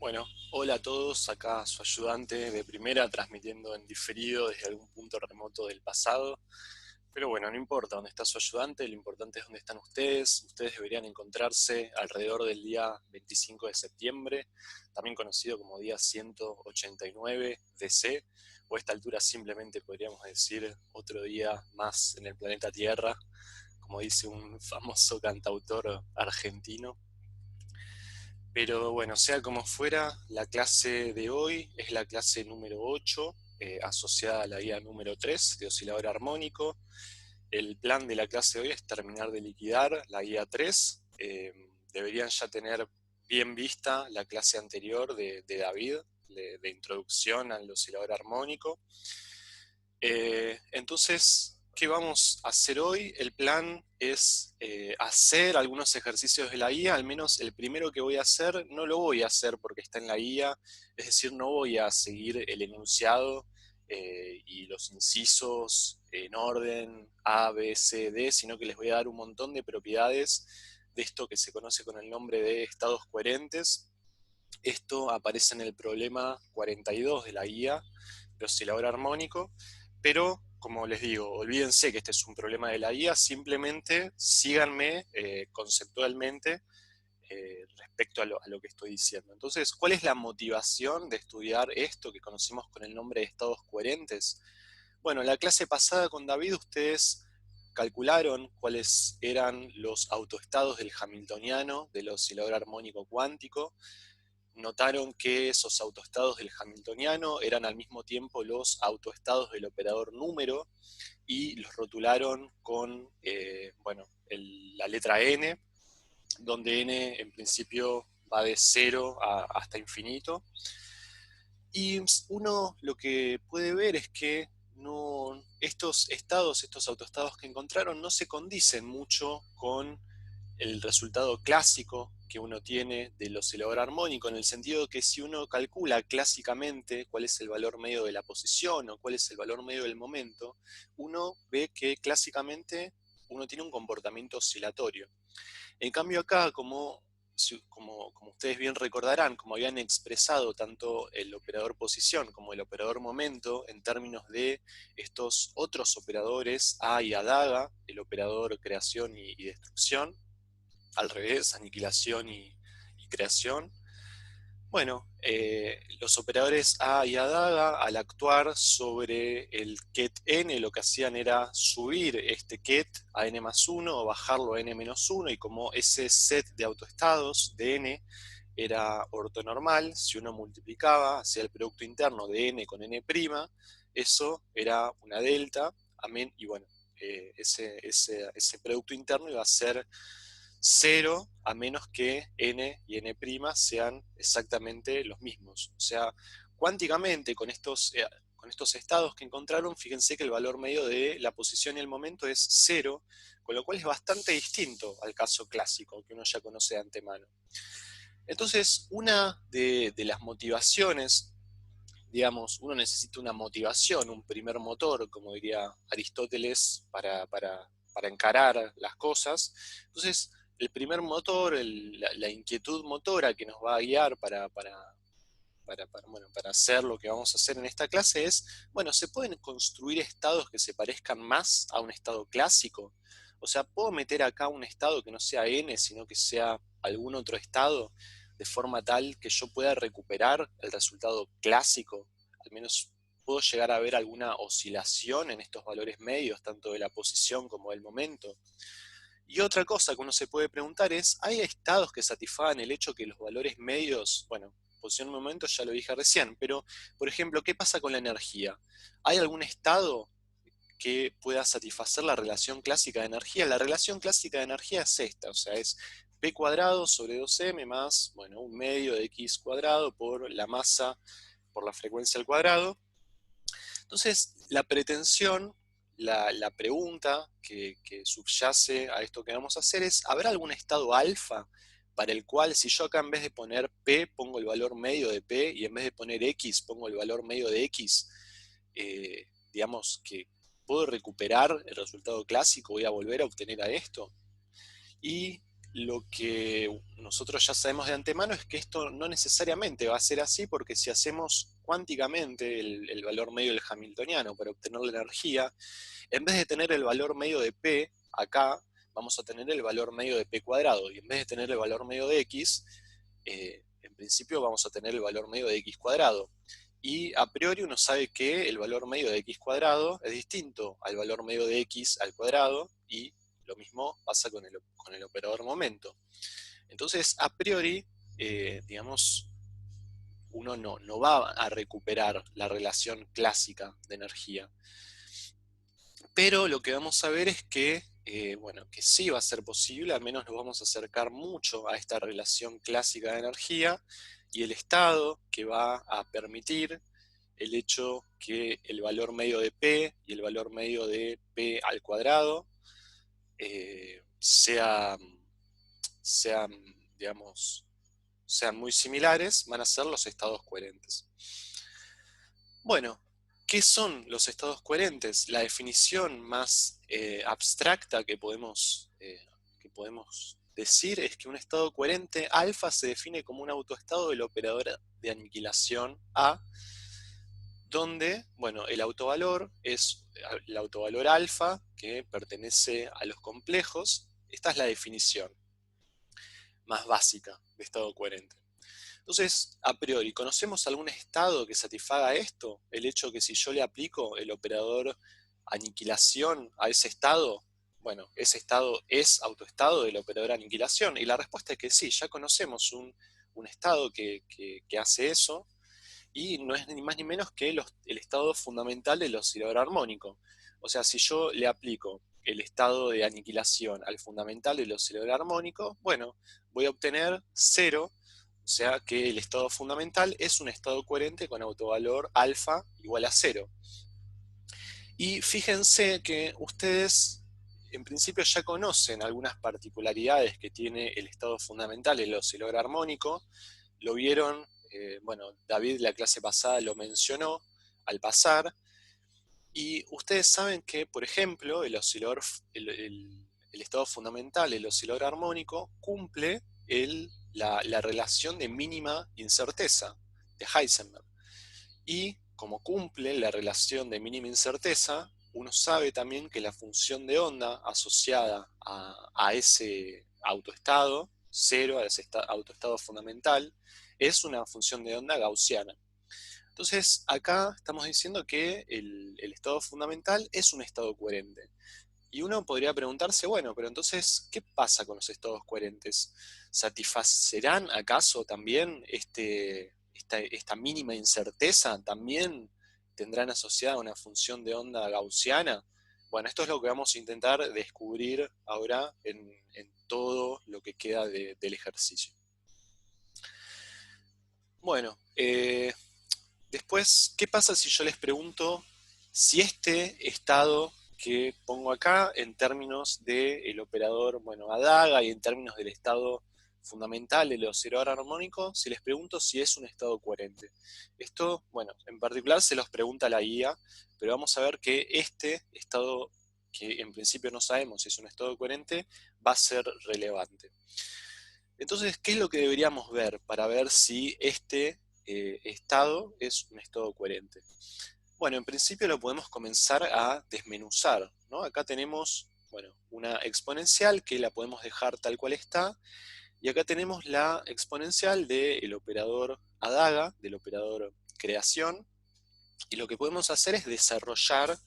Bueno, hola a todos, acá su ayudante de primera transmitiendo en diferido desde algún punto remoto del pasado. Pero bueno, no importa dónde está su ayudante, lo importante es dónde están ustedes. Ustedes deberían encontrarse alrededor del día 25 de septiembre, también conocido como día 189 DC, o a esta altura simplemente podríamos decir otro día más en el planeta Tierra, como dice un famoso cantautor argentino. Pero bueno, sea como fuera, la clase de hoy es la clase número 8, asociada a la guía número 3 de oscilador armónico. El plan de la clase de hoy es terminar de liquidar la guía 3. Deberían ya tener bien vista la clase anterior de David, de introducción al oscilador armónico. Entonces, ¿qué vamos a hacer hoy? El plan es hacer algunos ejercicios de la guía, al menos el primero que voy a hacer, no lo voy a hacer porque está en la guía, es decir, no voy a seguir el enunciado y los incisos en orden A, B, C, D, sino que les voy a dar un montón de propiedades de esto que se conoce con el nombre de estados coherentes. Esto aparece en el problema 42 de la guía de oscilador armónico, pero como les digo, olvídense que este es un problema de la guía, simplemente síganme conceptualmente respecto a lo que estoy diciendo. Entonces, ¿cuál es la motivación de estudiar esto que conocemos con el nombre de estados coherentes? Bueno, en la clase pasada con David ustedes calcularon cuáles eran los autoestados del hamiltoniano, del oscilador armónico cuántico. Notaron que esos autoestados del hamiltoniano eran al mismo tiempo los autoestados del operador número y los rotularon con bueno, la letra n, donde n en principio va de 0 hasta infinito. Y uno lo que puede ver es que estos estados, estos autoestados que encontraron, no se condicen mucho con el resultado clásico que uno tiene del oscilador armónico, en el sentido que si uno calcula clásicamente cuál es el valor medio de la posición o cuál es el valor medio del momento, uno ve que clásicamente uno tiene un comportamiento oscilatorio. En cambio acá, como ustedes bien recordarán, como habían expresado tanto el operador posición como el operador momento en términos de estos otros operadores A y adaga, el operador creación y destrucción, al revés, aniquilación y creación. Bueno, los operadores A y adaga, al actuar sobre el ket n, lo que hacían era subir este ket a n más 1 o bajarlo a n menos 1, y como ese set de autoestados de n era ortonormal, si uno multiplicaba, hacía el producto interno de n con n', eso era una delta, amén, y bueno, ese producto interno iba a ser 0 a menos que n y n' sean exactamente los mismos. O sea, cuánticamente con estos estados que encontraron, fíjense que el valor medio de la posición y el momento es 0, con lo cual es bastante distinto al caso clásico que uno ya conoce de antemano. Entonces, una de las motivaciones, digamos, uno necesita una motivación, un primer motor, como diría Aristóteles, para encarar las cosas. Entonces, el primer motor, la inquietud motora que nos va a guiar bueno, para hacer lo que vamos a hacer en esta clase es, bueno, ¿se pueden construir estados que se parezcan más a un estado clásico? O sea, ¿puedo meter acá un estado que no sea n, sino que sea algún otro estado, de forma tal que yo pueda recuperar el resultado clásico? Al menos puedo llegar a ver alguna oscilación en estos valores medios, tanto de la posición como del momento. Y otra cosa que uno se puede preguntar es, ¿hay estados que satisfagan el hecho que los valores medios, bueno, posición en un momento ya lo dije recién, pero por ejemplo, ¿qué pasa con la energía? ¿Hay algún estado que pueda satisfacer la relación clásica de energía? La relación clásica de energía es esta, o sea, es P cuadrado sobre 2m más, bueno, un medio de x cuadrado por la masa por la frecuencia al cuadrado. Entonces, la pretensión, la pregunta que subyace a esto que vamos a hacer es, ¿habrá algún estado alfa para el cual si yo acá en vez de poner P pongo el valor medio de P y en vez de poner X pongo el valor medio de X, digamos que puedo recuperar el resultado clásico, voy a volver a obtener a esto? Y Lo que nosotros ya sabemos de antemano es que esto no necesariamente va a ser así, porque si hacemos cuánticamente el valor medio del hamiltoniano para obtener la energía, en vez de tener el valor medio de P acá, vamos a tener el valor medio de P cuadrado, y en vez de tener el valor medio de X, en principio vamos a tener el valor medio de X cuadrado. Y a priori uno sabe que el valor medio de X cuadrado es distinto al valor medio de X al cuadrado, y lo mismo pasa con el operador momento. Entonces, a priori, digamos, uno no va a recuperar la relación clásica de energía. Pero lo que vamos a ver es que, bueno, que sí va a ser posible, al menos nos vamos a acercar mucho a esta relación clásica de energía, y el estado que va a permitir el hecho que el valor medio de P y el valor medio de P al cuadrado sean, digamos, sean muy similares, van a ser los estados coherentes. Bueno, ¿qué son los estados coherentes? La definición más abstracta que podemos decir es que un estado coherente alfa se define como un autoestado del operador de aniquilación A, donde, bueno, el autovalor es el autovalor alfa, que pertenece a los complejos. Esta es la definición más básica de estado coherente. Entonces, a priori, ¿conocemos algún estado que satisfaga esto? El hecho que si yo le aplico el operador aniquilación a ese estado, bueno, ese estado es autoestado del operador aniquilación. Y la respuesta es que sí, ya conocemos un estado que hace eso, y no es ni más ni menos que el estado fundamental del oscilador armónico. O sea, si yo le aplico el estado de aniquilación al fundamental del oscilador armónico, bueno, voy a obtener 0, o sea que el estado fundamental es un estado coherente con autovalor alfa igual a 0. Y fíjense que ustedes en principio ya conocen algunas particularidades que tiene el estado fundamental, el oscilador armónico. Lo vieron, bueno, David la clase pasada lo mencionó al pasar, y ustedes saben que, por ejemplo, el estado fundamental, el oscilador armónico, cumple la relación de mínima incerteza de Heisenberg. Y como cumple la relación de mínima incerteza, uno sabe también que la función de onda asociada a ese autoestado, 0, a ese autoestado fundamental, es una función de onda gaussiana. Entonces, acá estamos diciendo que el estado fundamental es un estado coherente. Y uno podría preguntarse, bueno, pero entonces, ¿qué pasa con los estados coherentes? ¿Satisfacerán acaso también esta mínima incerteza? ¿También tendrán asociada una función de onda gaussiana? Bueno, esto es lo que vamos a intentar descubrir ahora en todo lo que queda del ejercicio. Bueno, después, ¿qué pasa si yo les pregunto si este estado que pongo acá, en términos del operador, bueno, Adaga, y en términos del estado fundamental del oscilador armónico, si les pregunto si es un estado coherente? Esto, bueno, en particular se los pregunta la guía, pero vamos a ver que este estado, que en principio no sabemos si es un estado coherente, va a ser relevante. Entonces, ¿qué es lo que deberíamos ver para ver si este estado es un estado coherente? Bueno, en principio lo podemos comenzar a desmenuzar, ¿no? Acá tenemos, bueno, una exponencial que la podemos dejar tal cual está, y acá tenemos la exponencial del operador Adaga, del operador creación, y lo que podemos hacer es desarrollar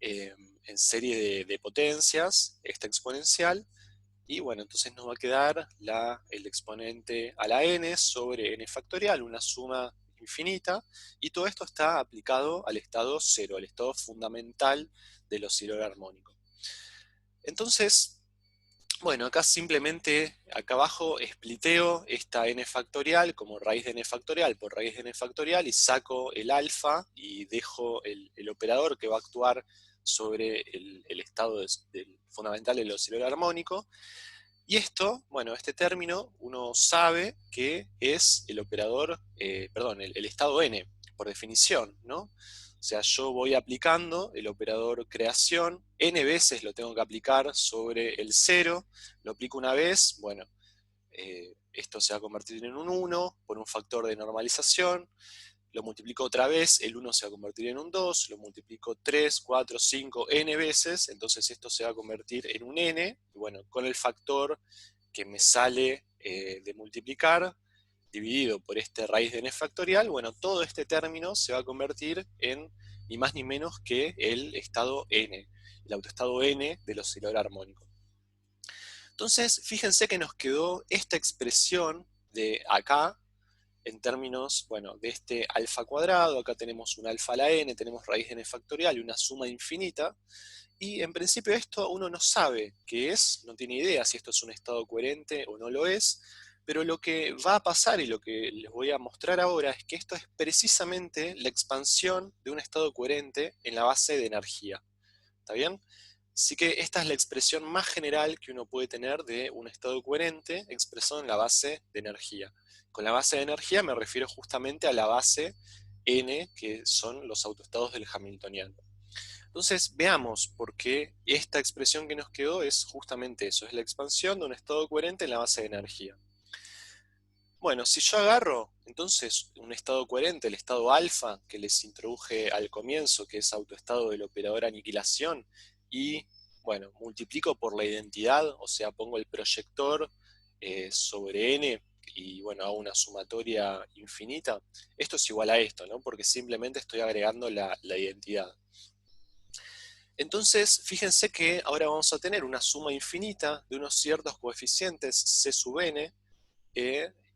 en serie de potencias esta exponencial. Y bueno, entonces nos va a quedar el exponente a la n sobre n factorial, una suma infinita, y todo esto está aplicado al estado 0, al estado fundamental del oscilador armónico. Entonces, bueno, acá simplemente, acá abajo, spliteo esta n factorial como raíz de n factorial por raíz de n factorial, y saco el alfa y dejo el operador que va a actuar sobre el estado del fundamental del oscilador armónico. Y esto, bueno, este término uno sabe que es el operador, perdón, el estado n, por definición, ¿no? O sea, yo voy aplicando el operador creación, n veces lo tengo que aplicar sobre el 0, lo aplico una vez, bueno, esto se va a convertir en un 1 por un factor de normalización, lo multiplico otra vez, el 1 se va a convertir en un 2, lo multiplico 3, 4, 5, n veces, entonces esto se va a convertir en un n, y bueno, con el factor que me sale de multiplicar, dividido por este raíz de n factorial, bueno, todo este término se va a convertir en ni más ni menos que el estado n, el autoestado n del oscilador armónico. Entonces, fíjense que nos quedó esta expresión de acá, en términos, bueno, de este alfa cuadrado, acá tenemos un alfa a la n, tenemos raíz de n factorial y una suma infinita, y en principio esto uno no sabe qué es, no tiene idea si esto es un estado coherente o no lo es, pero lo que va a pasar y lo que les voy a mostrar ahora es que esto es precisamente la expansión de un estado coherente en la base de energía. ¿Está bien? Así que esta es la expresión más general que uno puede tener de un estado coherente expresado en la base de energía. Con la base de energía me refiero justamente a la base n, que son los autoestados del Hamiltoniano. Entonces veamos por qué esta expresión que nos quedó es justamente eso, es la expansión de un estado coherente en la base de energía. Bueno, si yo agarro entonces un estado coherente, el estado alfa, que les introduje al comienzo, que es autoestado del operador aniquilación, y bueno, multiplico por la identidad, o sea, pongo el proyector sobre n, y bueno, hago una sumatoria infinita, esto es igual a esto, ¿no? Porque simplemente estoy agregando la identidad. Entonces, fíjense que ahora vamos a tener una suma infinita de unos ciertos coeficientes c sub n,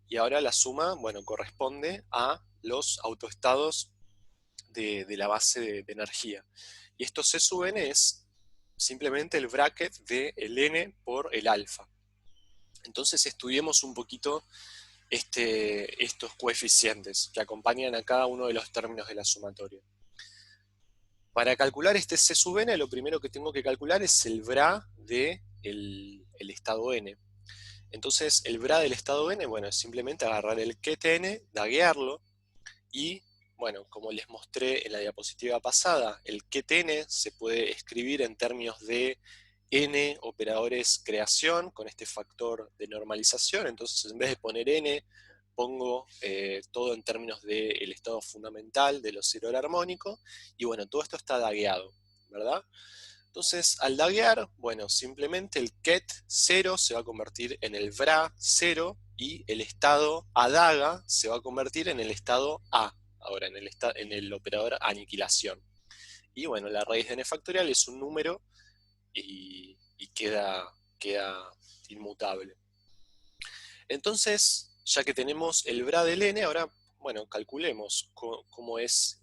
y ahora la suma, bueno, corresponde a los autoestados de la base de energía. Y esto C sub n es simplemente el bracket del n por el alfa. Entonces estudiemos un poquito estos coeficientes que acompañan a cada uno de los términos de la sumatoria. Para calcular este C sub n, lo primero que tengo que calcular es el bra del estado n. Entonces, el bra del estado n, bueno, es simplemente agarrar el ket n, daguearlo, y, bueno, como les mostré en la diapositiva pasada, el ket n se puede escribir en términos de n operadores creación, con este factor de normalización. Entonces, en vez de poner n, pongo todo en términos del estado fundamental del oscilador armónico, y bueno, todo esto está dagueado, ¿verdad? Entonces, al daguear, bueno, simplemente el ket 0 se va a convertir en el bra 0 y el estado a daga se va a convertir en el estado a, ahora en el operador aniquilación. Y bueno, la raíz de n factorial es un número y queda inmutable. Entonces, ya que tenemos el bra del n, ahora, bueno, calculemos cómo es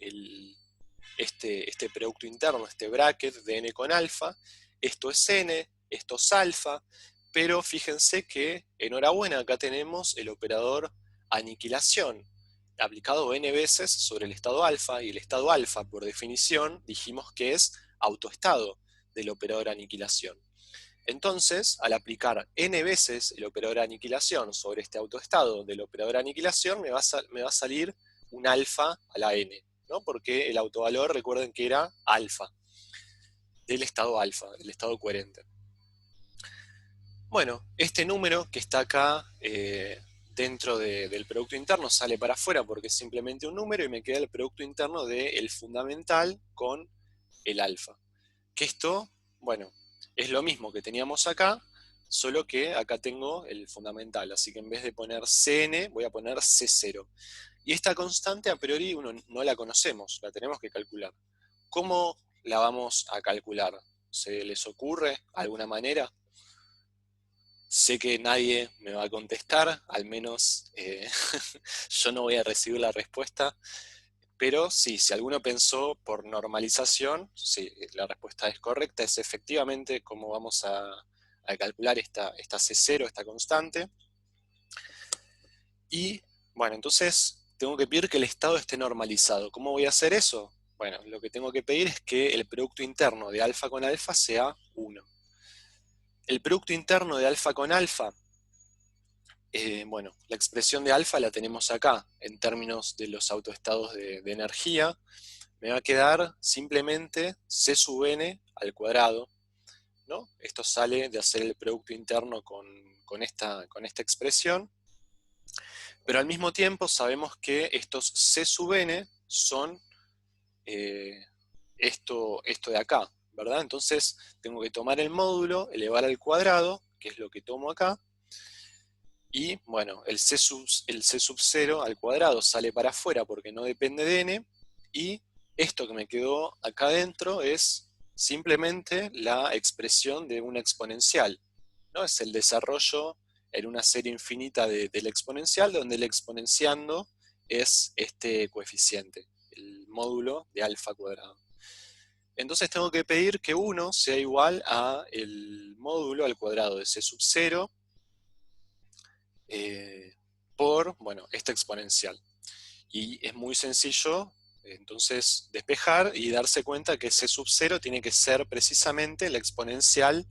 este producto interno, este bracket de n con alfa. Esto es n, esto es alfa, pero fíjense que, enhorabuena, acá tenemos el operador aniquilación, aplicado n veces sobre el estado alfa, y el estado alfa, por definición, dijimos que es autoestado del operador aniquilación. Entonces, al aplicar n veces el operador aniquilación sobre este autoestado del operador aniquilación, me va a salir un alfa a la n, ¿no? Porque el autovalor, recuerden que era alfa, del estado coherente. Bueno, este número que está acá dentro del producto interno sale para afuera porque es simplemente un número, y me queda el producto interno del fundamental con el alfa. Que esto, bueno, es lo mismo que teníamos acá, solo que acá tengo el fundamental, así que en vez de poner Cn, voy a poner C0. Y esta constante a priori uno no la conocemos, la tenemos que calcular. ¿Cómo la vamos a calcular? ¿Se les ocurre alguna manera? Sé que nadie me va a contestar, al menos yo no voy a recibir la respuesta, pero sí, si alguno pensó por normalización, sí, la respuesta es correcta, es efectivamente cómo vamos a calcular esta C0, esta constante. Y bueno, entonces tengo que pedir que el estado esté normalizado. ¿Cómo voy a hacer eso? Bueno, lo que tengo que pedir es que el producto interno de alfa con alfa sea 1. El producto interno de alfa con alfa, bueno, la expresión de alfa la tenemos acá, en términos de los autoestados de energía. me va a quedar simplemente C sub n al cuadrado, ¿no? Esto sale de hacer el producto interno con esta expresión, pero al mismo tiempo sabemos que estos C sub n son esto de acá, ¿verdad? Entonces tengo que tomar el módulo, elevar al cuadrado, que es lo que tomo acá, y bueno, el C sub 0 al cuadrado sale para afuera porque no depende de n, y esto que me quedó acá adentro es simplemente la expresión de una exponencial, ¿no? Es el desarrollo en una serie infinita del exponencial, donde el exponenciando es este coeficiente, el módulo de alfa cuadrado. Entonces tengo que pedir que 1 sea igual a el módulo al cuadrado de C sub 0 por, bueno, esta exponencial. Y es muy sencillo, entonces, despejar y darse cuenta que C sub 0 tiene que ser precisamente la exponencial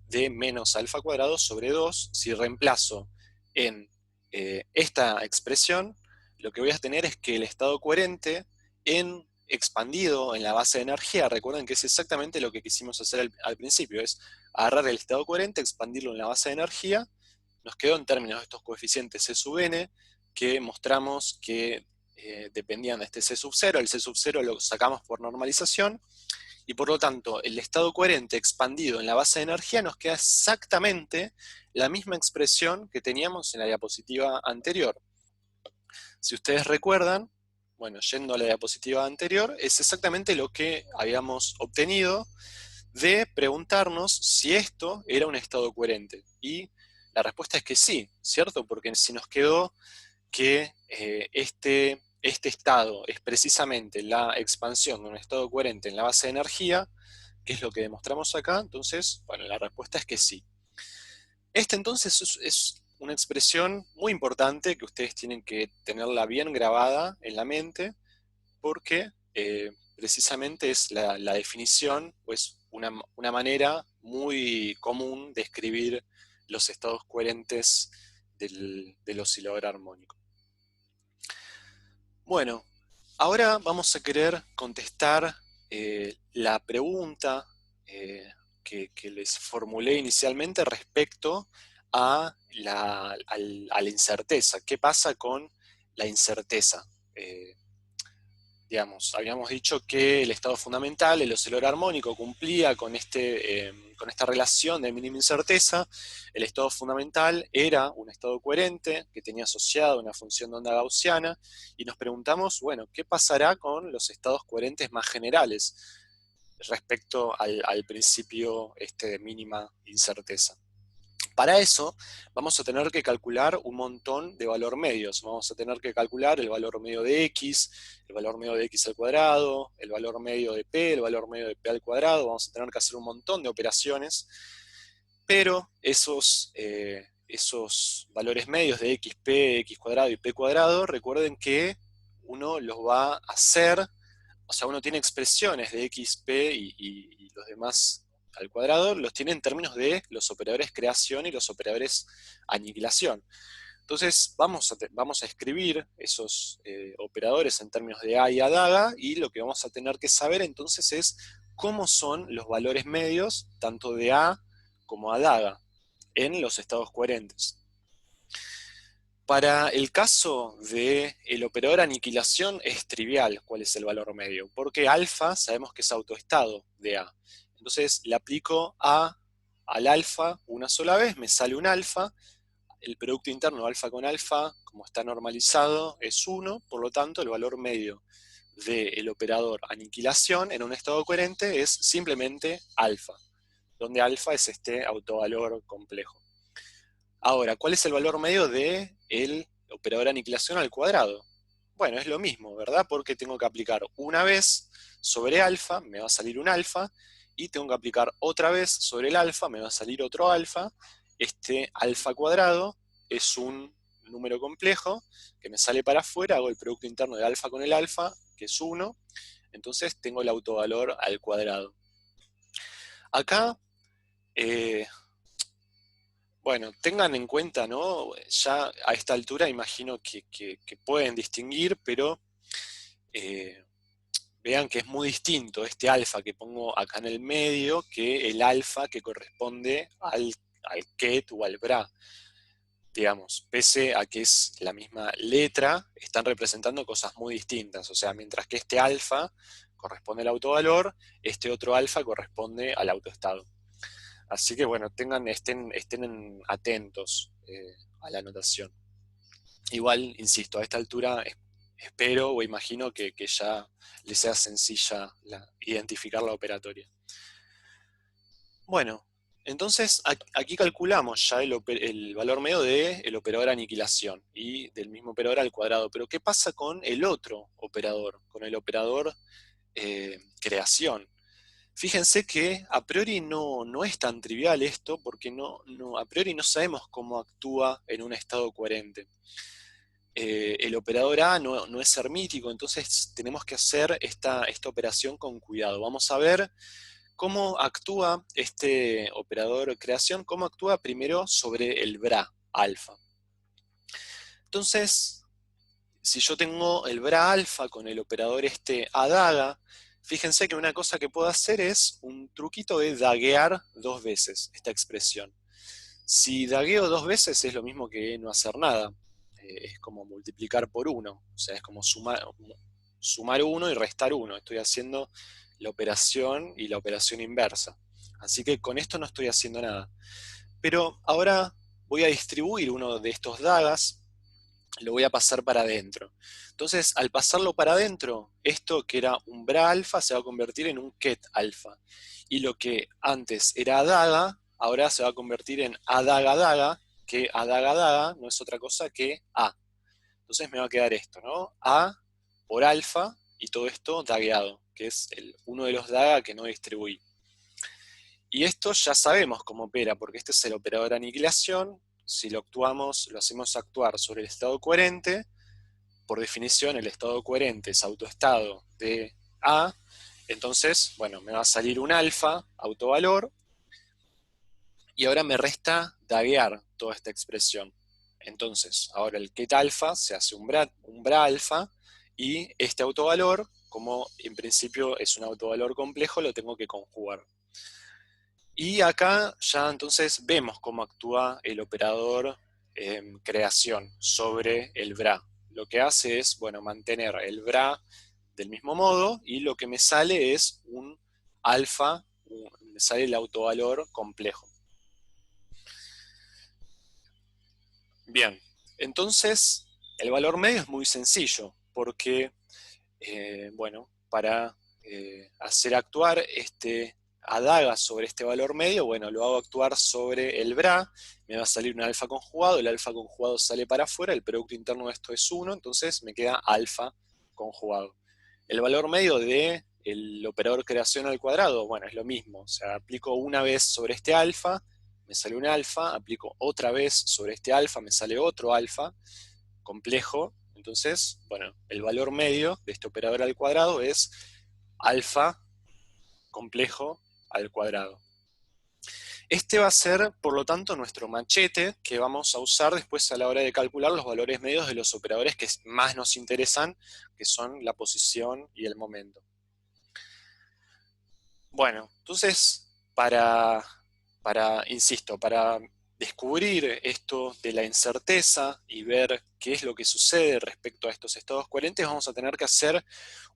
de menos alfa cuadrado sobre 2. Si reemplazo en esta expresión, lo que voy a tener es que el estado coherente expandido en la base de energía, recuerden que es exactamente lo que quisimos hacer al principio, es agarrar el estado coherente, expandirlo en la base de energía. Nos quedó en términos de estos coeficientes C sub n, que mostramos que dependían de este C sub 0, el C sub 0 lo sacamos por normalización, y por lo tanto el estado coherente expandido en la base de energía nos queda exactamente la misma expresión que teníamos en la diapositiva anterior. Si ustedes recuerdan, bueno, yendo a la diapositiva anterior, es exactamente lo que habíamos obtenido de preguntarnos si esto era un estado coherente. Y la respuesta es que sí, ¿cierto? Porque si nos quedó que este estado es precisamente la expansión de un estado coherente en la base de energía, que es lo que demostramos acá, entonces, bueno, la respuesta es que sí. Esta entonces es una expresión muy importante que ustedes tienen que tenerla bien grabada en la mente, porque precisamente es la definición, pues una manera muy común de escribir los estados coherentes del oscilador armónico. Bueno, ahora vamos a querer contestar la pregunta que les formulé inicialmente respecto a la incerteza. ¿Qué pasa con la incerteza? Digamos, habíamos dicho que el estado fundamental, el oscilador armónico, cumplía con esta relación de mínima incerteza. El estado fundamental era un estado coherente que tenía asociado una función de onda gaussiana, y nos preguntamos, bueno, ¿qué pasará con los estados coherentes más generales respecto al principio de mínima incerteza? Para eso vamos a tener que calcular un montón de valor medios. Vamos a tener que calcular el valor medio de x, el valor medio de x al cuadrado, el valor medio de p, el valor medio de p al cuadrado. Vamos a tener que hacer un montón de operaciones, pero esos valores medios de xp, x cuadrado y p cuadrado, recuerden que uno los va a hacer, o sea, uno tiene expresiones de xp y los demás al cuadrado, los tiene en términos de los operadores creación y los operadores aniquilación. Entonces vamos a escribir esos operadores en términos de A y adaga, y lo que vamos a tener que saber entonces es cómo son los valores medios, tanto de A como adaga, en los estados coherentes. Para el caso del operador aniquilación es trivial cuál es el valor medio, porque alfa sabemos que es autoestado de A. Entonces le aplico al alfa una sola vez, me sale un alfa, el producto interno alfa con alfa, como está normalizado, es 1, por lo tanto el valor medio del operador aniquilación en un estado coherente es simplemente alfa, donde alfa es este autovalor complejo. Ahora, ¿cuál es el valor medio del operador aniquilación al cuadrado? Bueno, es lo mismo, ¿verdad? Porque tengo que aplicar una vez sobre alfa, me va a salir un alfa, y tengo que aplicar otra vez sobre el alfa, me va a salir otro alfa. Este alfa cuadrado es un número complejo que me sale para afuera, hago el producto interno de alfa con el alfa, que es 1, entonces tengo el autovalor al cuadrado. Acá, bueno, tengan en cuenta, ¿no? Ya a esta altura imagino que pueden distinguir, pero vean que es muy distinto este alfa que pongo acá en el medio que el alfa que corresponde al ket o al bra. Digamos, pese a que es la misma letra, están representando cosas muy distintas. O sea, mientras que este alfa corresponde al autovalor, este otro alfa corresponde al autoestado. Así que bueno, estén atentos a la anotación. Igual, insisto, a esta altura espero o imagino que ya les sea sencilla identificar la operatoria. Bueno, entonces aquí calculamos ya el valor medio del operador aniquilación y del mismo operador al cuadrado. Pero ¿qué pasa con el otro operador? Con el operador creación. Fíjense que a priori no es tan trivial esto, porque a priori no sabemos cómo actúa en un estado coherente. El operador A no es hermítico, entonces tenemos que hacer esta operación con cuidado. Vamos a ver cómo actúa este operador creación, cómo actúa primero sobre el bra alfa. Entonces, si yo tengo el bra alfa con el operador adaga, fíjense que una cosa que puedo hacer es un truquito de daguear 2 veces esta expresión. Si dagueo 2 veces es lo mismo que no hacer nada. Es como multiplicar por 1. O sea, es como sumar 1 y restar 1. Estoy haciendo la operación y la operación inversa. Así que con esto no estoy haciendo nada. Pero ahora voy a distribuir uno de estos dagas, lo voy a pasar para adentro. Entonces, al pasarlo para adentro, esto que era un bra alfa se va a convertir en un ket alfa. Y lo que antes era daga, ahora se va a convertir en adaga daga, que adaga daga no es otra cosa que A. Entonces me va a quedar esto, ¿no? A por alfa y todo esto dagueado, que es uno de los daga que no distribuí. Y esto ya sabemos cómo opera, porque este es el operador de aniquilación. Si lo hacemos actuar sobre el estado coherente, por definición el estado coherente es autoestado de A, entonces, bueno, me va a salir un alfa, autovalor, y ahora me resta daguear toda esta expresión. Entonces, ahora el ket alfa se hace un bra alfa, y este autovalor, como en principio es un autovalor complejo, lo tengo que conjugar. Y acá ya entonces vemos cómo actúa el operador creación sobre el bra. Lo que hace es, bueno, mantener el bra del mismo modo, y lo que me sale es un alfa, me sale el autovalor complejo. Bien, entonces el valor medio es muy sencillo, porque, bueno, para hacer actuar este adaga sobre este valor medio, bueno, lo hago actuar sobre el bra, me va a salir un alfa conjugado, el alfa conjugado sale para afuera, el producto interno de esto es 1, entonces me queda alfa conjugado. El valor medio del operador creación al cuadrado, bueno, es lo mismo, o sea, aplico una vez sobre este alfa, me sale un alfa, aplico otra vez sobre este alfa, me sale otro alfa complejo. Entonces, bueno, el valor medio de este operador al cuadrado es alfa complejo al cuadrado. Este va a ser, por lo tanto, nuestro machete que vamos a usar después a la hora de calcular los valores medios de los operadores que más nos interesan, que son la posición y el momento. Bueno, entonces, insisto, para descubrir esto de la incerteza y ver qué es lo que sucede respecto a estos estados coherentes, vamos a tener que hacer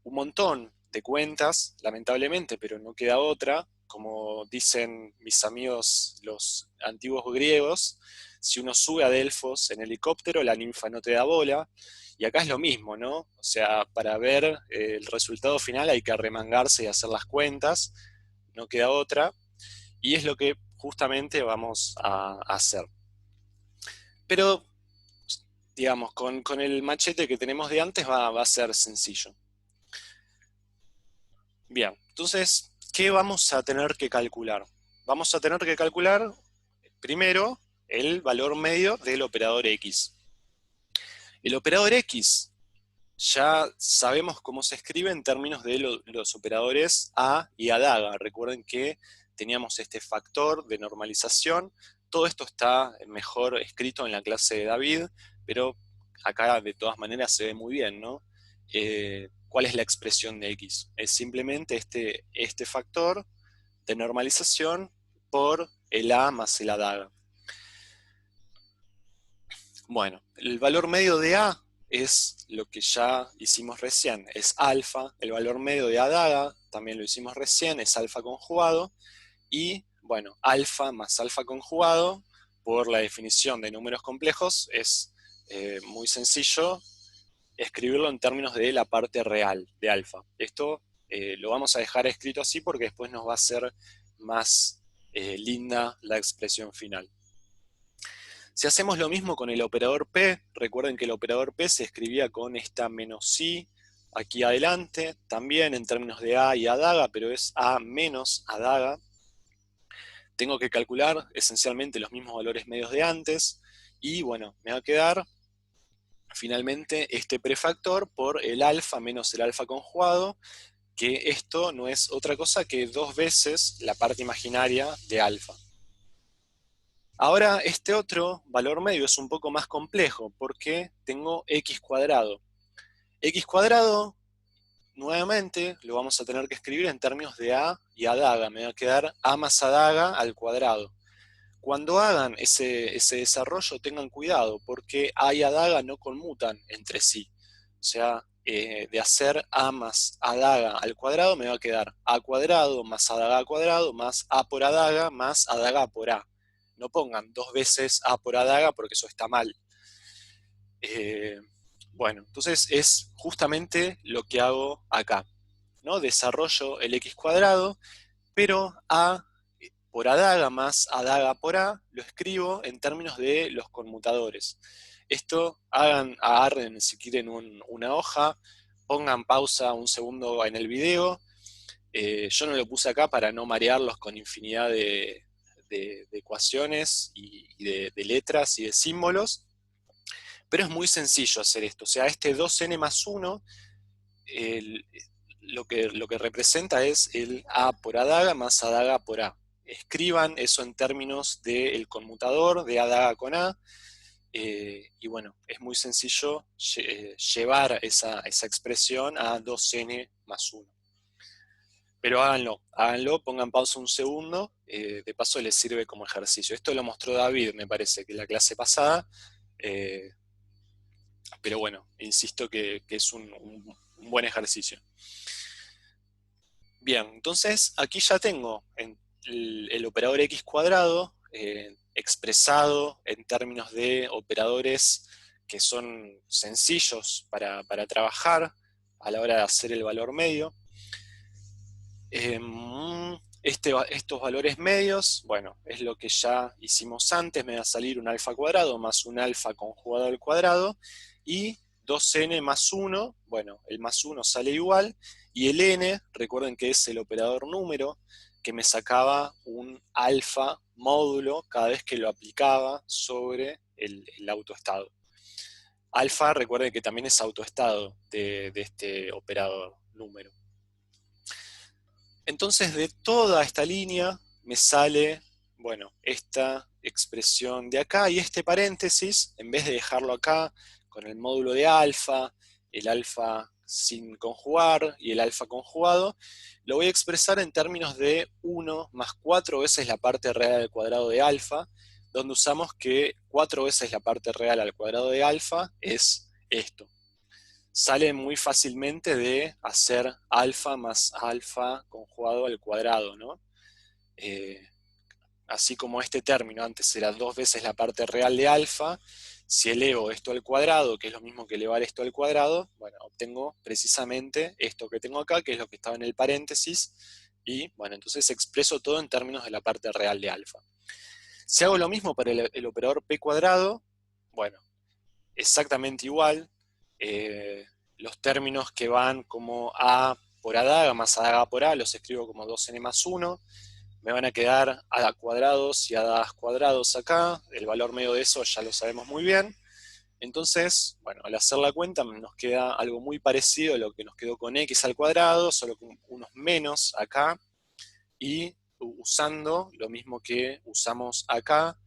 un montón de cuentas, lamentablemente, pero no queda otra. Como dicen mis amigos los antiguos griegos, si uno sube a Delfos en helicóptero, la ninfa no te da bola. Y acá es lo mismo, ¿no? O sea, para ver el resultado final hay que arremangarse y hacer las cuentas, no queda otra, y es lo que justamente vamos a hacer. Pero, digamos, con el machete que tenemos de antes va a ser sencillo. Bien, entonces, ¿qué vamos a tener que calcular? Vamos a tener que calcular primero el valor medio del operador X. El operador X ya sabemos cómo se escribe en términos de los operadores A y adaga. Recuerden que teníamos este factor de normalización. Todo esto está mejor escrito en la clase de David, pero acá de todas maneras se ve muy bien, ¿no? ¿cuál es la expresión de x? Es simplemente este factor de normalización por el a más el a daga. Bueno, el valor medio de a es lo que ya hicimos recién, es alfa. El valor medio de a daga, también lo hicimos recién, es alfa conjugado. Y, bueno, alfa más alfa conjugado, por la definición de números complejos, es muy sencillo escribirlo en términos de la parte real de alfa. Esto lo vamos a dejar escrito así porque después nos va a ser más linda la expresión final. Si hacemos lo mismo con el operador P, recuerden que el operador P se escribía con esta menos I aquí adelante, también en términos de A y A daga, pero es A menos A daga. Tengo que calcular esencialmente los mismos valores medios de antes, y bueno, me va a quedar finalmente este prefactor por el alfa menos el alfa conjugado, que esto no es otra cosa que 2 veces la parte imaginaria de alfa. Ahora este otro valor medio es un poco más complejo porque tengo x cuadrado. X cuadrado, nuevamente, lo vamos a tener que escribir en términos de a y a daga. Me va a quedar a más a daga al cuadrado. Cuando hagan ese desarrollo, tengan cuidado porque a y a daga no conmutan entre sí. O sea, de hacer a más a daga al cuadrado me va a quedar a cuadrado más a daga al cuadrado más a por a daga más a daga por a. No pongan 2 veces a por a daga porque eso está mal. Bueno, entonces es justamente lo que hago acá, ¿no? Desarrollo el x cuadrado, pero a por a daga más a daga por a lo escribo en términos de los conmutadores. Esto agarren si quieren una hoja, pongan pausa un segundo en el video. Yo no lo puse acá para no marearlos con infinidad de ecuaciones y de letras y de símbolos, pero es muy sencillo hacer esto. O sea, este 2n más 1, lo que representa es el a por a daga más a daga por a. Escriban eso en términos del conmutador, de a daga con a, y bueno, es muy sencillo llevar esa expresión a 2n más 1. Pero háganlo, pongan pausa un segundo, de paso les sirve como ejercicio. Esto lo mostró David, me parece, que en la clase pasada, pero bueno, insisto que es un buen ejercicio. Bien, entonces aquí ya tengo el operador x cuadrado expresado en términos de operadores que son sencillos para trabajar a la hora de hacer el valor medio. Estos valores medios, bueno, es lo que ya hicimos antes, me va a salir un alfa cuadrado más un alfa conjugado al cuadrado, y 2n más 1, bueno, el más 1 sale igual, y el n, recuerden que es el operador número, que me sacaba un alfa módulo cada vez que lo aplicaba sobre el autoestado. Alfa, recuerden que también es autoestado de este operador número. Entonces de toda esta línea me sale, bueno, esta expresión de acá, y este paréntesis, en vez de dejarlo acá con el módulo de alfa, el alfa sin conjugar y el alfa conjugado, lo voy a expresar en términos de 1 más 4 veces la parte real al cuadrado de alfa, donde usamos que 4 veces la parte real al cuadrado de alfa es esto. Sale muy fácilmente de hacer alfa más alfa conjugado al cuadrado, ¿no? Así como este término antes era 2 veces la parte real de alfa, si elevo esto al cuadrado, que es lo mismo que elevar esto al cuadrado, bueno, obtengo precisamente esto que tengo acá, que es lo que estaba en el paréntesis, y bueno, entonces expreso todo en términos de la parte real de alfa. Si hago lo mismo para el operador p cuadrado, bueno, exactamente igual. Los términos que van como a por a daga más a daga por a, los escribo como 2n más 1. Me van a quedar a cuadrados y a dagas cuadrados acá. El valor medio de eso ya lo sabemos muy bien. Entonces, bueno, al hacer la cuenta nos queda algo muy parecido a lo que nos quedó con x al cuadrado, solo con unos menos acá, y usando lo mismo que usamos acá,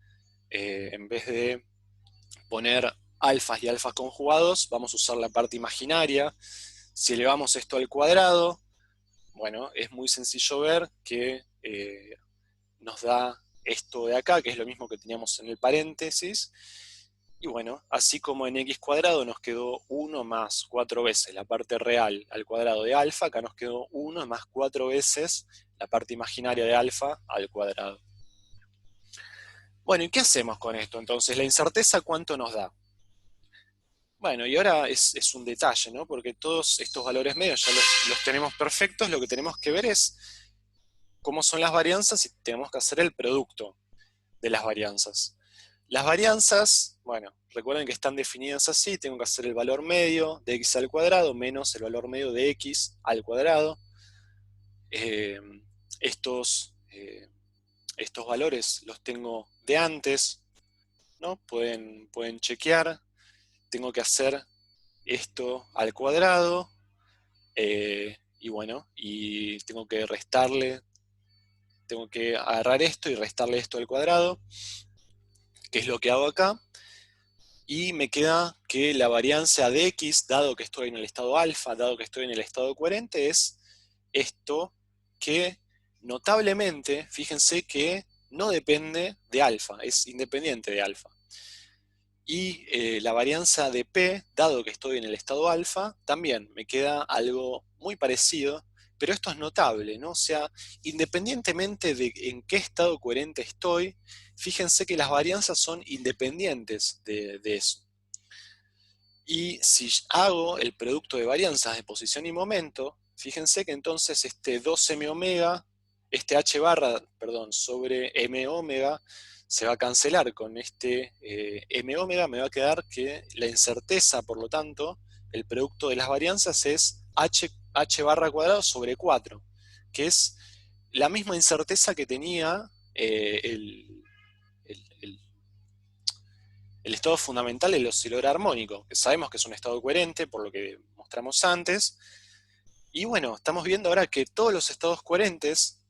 en vez de poner alfas y alfas conjugados, vamos a usar la parte imaginaria Si elevamos esto al cuadrado, bueno, es muy sencillo ver que nos da esto de acá, que es lo mismo que teníamos en el paréntesis, y bueno, así como en x cuadrado nos quedó 1 más 4 veces la parte real al cuadrado de alfa, acá nos quedó 1 más 4 veces la parte imaginaria de alfa al cuadrado. Bueno, ¿y qué hacemos con esto? Entonces, la incerteza, ¿cuánto nos da? Bueno, y ahora es un detalle, ¿no? Porque todos estos valores medios ya los tenemos perfectos, lo que tenemos que ver es cómo son las varianzas y tenemos que hacer el producto de las varianzas. Las varianzas, bueno, recuerden que están definidas así, tengo que hacer el valor medio de x al cuadrado menos el valor medio de x al cuadrado. Eh, estos, eh, estos valores los tengo de antes, ¿no? Pueden chequear, tengo que hacer esto al cuadrado, y bueno, y tengo que restarle, tengo que agarrar esto y restarle esto al cuadrado, que es lo que hago acá, y me queda que la varianza de x, dado que estoy en el estado alfa, dado que estoy en el estado coherente, es esto que notablemente, fíjense que no depende de alfa, es independiente de alfa. Y la varianza de P, dado que estoy en el estado alfa, también me queda algo muy parecido, pero esto es notable, ¿no? O sea, independientemente de en qué estado coherente estoy, fíjense que las varianzas son independientes de eso. Y si hago el producto de varianzas de posición y momento, fíjense que entonces este 2m omega, este h barra, perdón, sobre m omega, se va a cancelar con este m omega, me va a quedar que la incerteza, por lo tanto, el producto de las varianzas es h barra cuadrado sobre 4, que es la misma incerteza que tenía el el estado fundamental del oscilador armónico, que sabemos que es un estado coherente, por lo que mostramos antes. Y bueno, estamos viendo ahora que todos los estados coherentes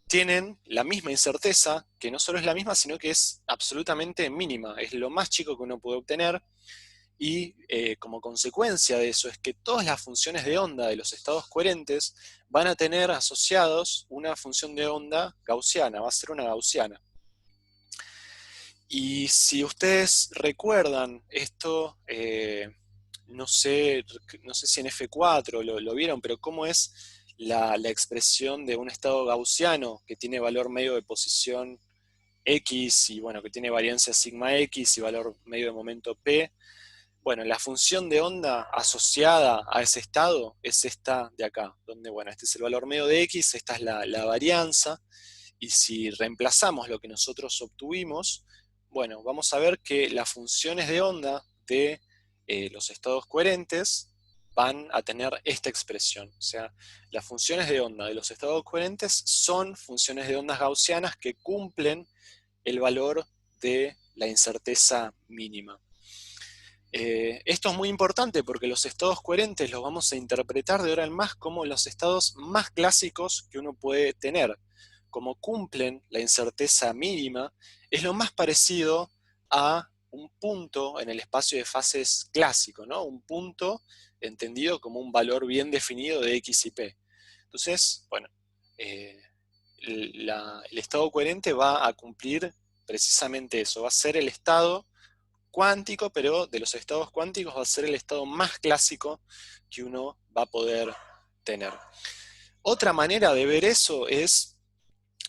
tienen la misma incerteza, que no solo es la misma, sino que es absolutamente mínima, es lo más chico que uno puede obtener, y como consecuencia de eso es que todas las funciones de onda de los estados coherentes van a tener asociados una función de onda gaussiana, va a ser una gaussiana. Y si ustedes recuerdan esto, no sé si en F4 lo vieron, pero cómo es la expresión de un estado gaussiano que tiene valor medio de posición X y bueno, que tiene variancia sigma X y valor medio de momento P. Bueno, la función de onda asociada a ese estado es esta de acá, donde bueno, este es el valor medio de X, esta es la varianza, y si reemplazamos lo que nosotros obtuvimos, bueno, vamos a ver que las funciones de onda de los estados coherentes van a tener esta expresión. O sea, las funciones de onda de los estados coherentes son funciones de ondas gaussianas que cumplen el valor de la incerteza mínima. Esto es muy importante porque los estados coherentes los vamos a interpretar de ahora en más como los estados más clásicos que uno puede tener. Como cumplen la incerteza mínima, es lo más parecido a un punto en el espacio de fases clásico, ¿no? Un punto entendido como un valor bien definido de x y p. Entonces, bueno, el estado coherente va a cumplir precisamente eso, va a ser el estado cuántico, pero de los estados cuánticos va a ser el estado más clásico que uno va a poder tener. Otra manera de ver eso es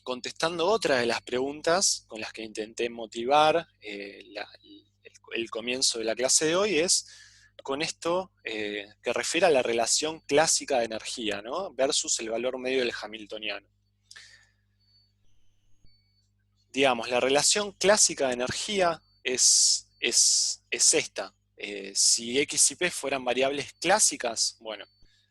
contestando otra de las preguntas con las que intenté motivar el comienzo de la clase de hoy, es con esto que refiere a la relación clásica de energía, ¿no? Versus el valor medio del hamiltoniano. Digamos, la relación clásica de energía es esta. Si X y P fueran variables clásicas, bueno,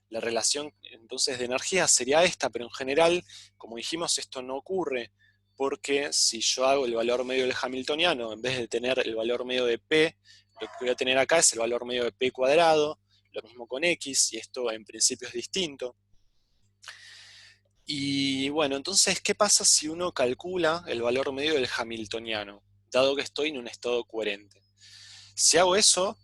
la relación entonces de energía sería esta, pero en general, como dijimos, esto no ocurre, porque si yo hago el valor medio del hamiltoniano, en vez de tener el valor medio de P, lo que voy a tener acá es el valor medio de P cuadrado, lo mismo con X, y esto en principio es distinto. Y bueno, entonces, ¿qué pasa si uno calcula el valor medio del hamiltoniano, dado que estoy en un estado coherente? Si hago eso,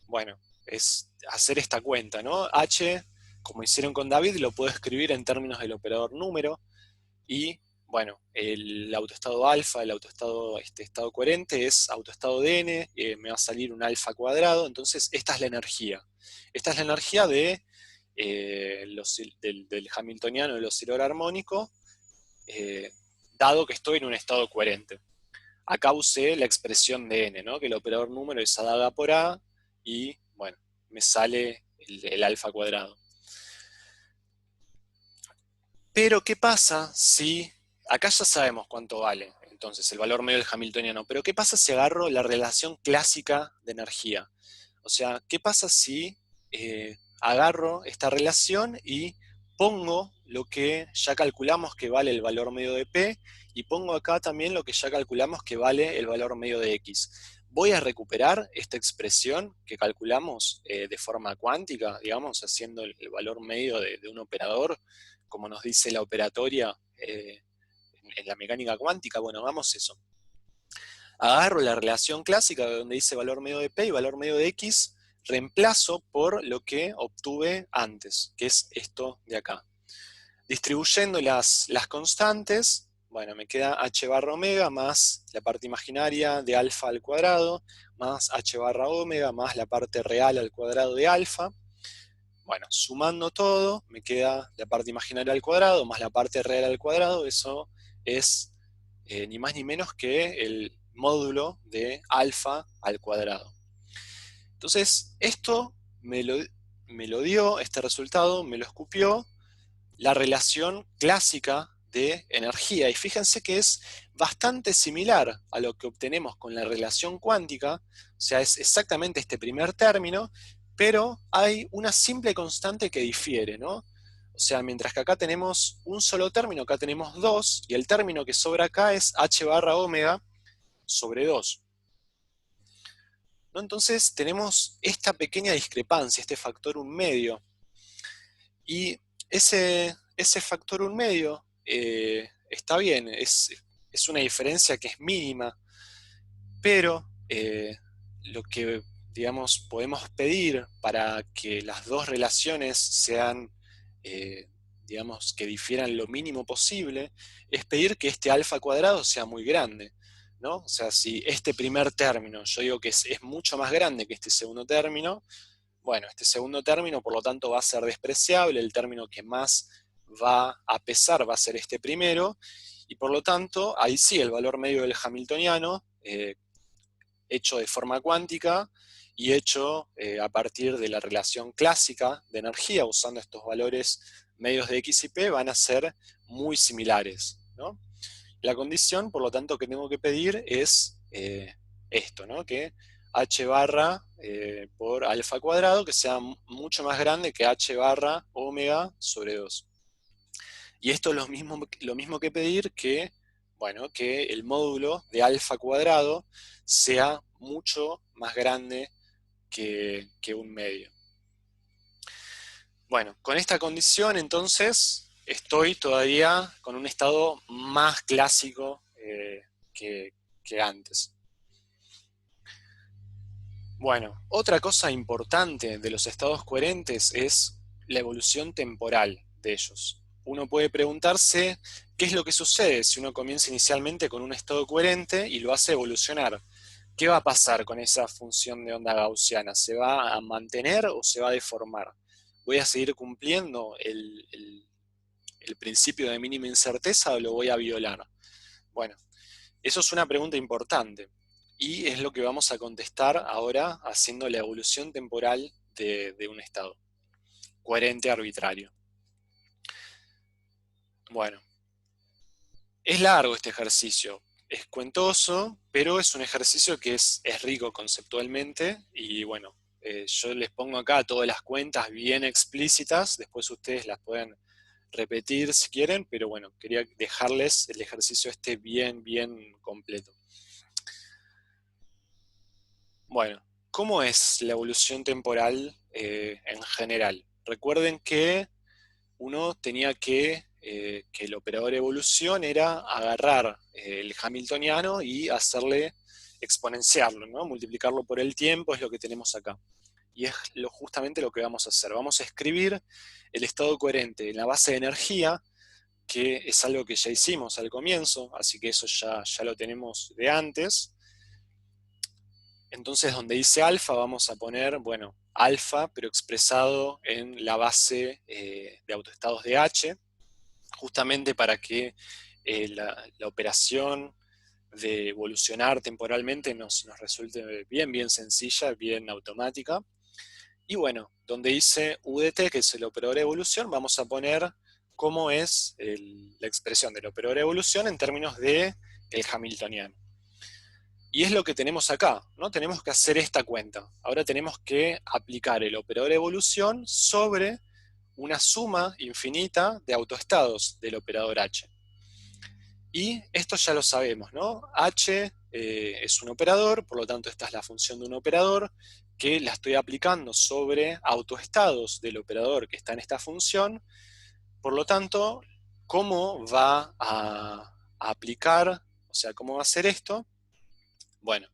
bueno, es hacer esta cuenta, ¿no? H, como hicieron con David, lo puedo escribir en términos del operador número, y bueno, el autoestado alfa, el autoestado estado coherente es autoestado de n, me va a salir un alfa cuadrado, entonces esta es la energía. Esta es la energía del hamiltoniano del oscilador armónico, dado que estoy en un estado coherente. Acá usé la expresión de n, ¿no? Que el operador número es a dada por a, y bueno, me sale el alfa cuadrado. Pero, ¿qué pasa si... Acá ya sabemos cuánto vale, entonces, el valor medio del hamiltoniano, pero ¿qué pasa si agarro la relación clásica de energía? O sea, ¿qué pasa si agarro esta relación y pongo lo que ya calculamos que vale el valor medio de P, y pongo acá también lo que ya calculamos que vale el valor medio de X? Voy a recuperar esta expresión que calculamos de forma cuántica, digamos, haciendo el valor medio de un operador, como nos dice la operatoria en la mecánica cuántica. Bueno, hagamos eso. Agarro la relación clásica donde dice valor medio de P y valor medio de X, reemplazo por lo que obtuve antes, que es esto de acá. Distribuyendo las constantes, bueno, me queda h barra omega más la parte imaginaria de alfa al cuadrado, más h barra omega más la parte real al cuadrado de alfa. Bueno, sumando todo, me queda la parte imaginaria al cuadrado más la parte real al cuadrado. Eso es ni más ni menos que el módulo de alfa al cuadrado. Entonces, esto me lo dio, este resultado me lo escupió la relación clásica de energía. Y fíjense que es bastante similar a lo que obtenemos con la relación cuántica, o sea, es exactamente este primer término, pero hay una simple constante que difiere, ¿no? O sea, mientras que acá tenemos un solo término, acá tenemos dos, y el término que sobra acá es h barra omega sobre 2. ¿No? Entonces tenemos esta pequeña discrepancia, este factor 1/2. Y ese factor 1/2 está bien, es una diferencia que es mínima, pero lo que, digamos, podemos pedir para que las dos relaciones sean, digamos, que difieran lo mínimo posible, es pedir que este alfa cuadrado sea muy grande, ¿no? O sea, si este primer término, yo digo que es mucho más grande que este segundo término, bueno, este segundo término, por lo tanto, va a ser despreciable, el término que más va a pesar va a ser este primero, y por lo tanto, ahí sí, el valor medio del hamiltoniano, hecho de forma cuántica y hecho a partir de la relación clásica de energía, usando estos valores medios de X y P, van a ser muy similares, ¿no? La condición, por lo tanto, que tengo que pedir es esto, ¿no? Que h barra por alfa cuadrado, que sea mucho más grande que h barra omega sobre 2. Y esto es lo mismo que pedir que, bueno, que el módulo de alfa cuadrado sea mucho más grande que 1/2. Bueno, con esta condición entonces estoy todavía con un estado más clásico que antes. Bueno, otra cosa importante de los estados coherentes es la evolución temporal de ellos. Uno puede preguntarse qué es lo que sucede si uno comienza inicialmente con un estado coherente y lo hace evolucionar. ¿Qué va a pasar con esa función de onda gaussiana? ¿Se va a mantener o se va a deformar? ¿Voy a seguir cumpliendo el principio de mínima incerteza o lo voy a violar? Bueno, eso es una pregunta importante y es lo que vamos a contestar ahora haciendo la evolución temporal de un estado coherente arbitrario. Bueno, es largo este ejercicio, es cuentoso, pero es un ejercicio que es rico conceptualmente y bueno, yo les pongo acá todas las cuentas bien explícitas, después ustedes las pueden repetir si quieren, pero bueno, quería dejarles el ejercicio este bien completo. Bueno, ¿cómo es la evolución temporal en general? Recuerden que uno tenía que el operador evolución era agarrar el hamiltoniano y hacerle exponenciarlo, ¿no? Multiplicarlo por el tiempo, es lo que tenemos acá. y es justamente lo que vamos a hacer. Vamos a escribir el estado coherente en la base de energía, que es algo que ya hicimos al comienzo, así que eso ya lo tenemos de antes. Entonces, donde dice alfa, vamos a poner, bueno, alfa, pero expresado en la base de autoestados de H, justamente para que la operación de evolucionar temporalmente nos resulte bien sencilla, bien automática. Y bueno, donde dice UDT, que es el operador de evolución, vamos a poner cómo es la expresión del operador de evolución en términos de el hamiltoniano. Y es lo que tenemos acá, ¿no? Tenemos que hacer esta cuenta. Ahora tenemos que aplicar el operador de evolución sobre una suma infinita de autoestados del operador H. Y esto ya lo sabemos, ¿no? H es un operador, por lo tanto esta es la función de un operador, que la estoy aplicando sobre autoestados del operador que está en esta función. Por lo tanto, ¿cómo va a aplicar? O sea, ¿cómo va a hacer esto? Bueno,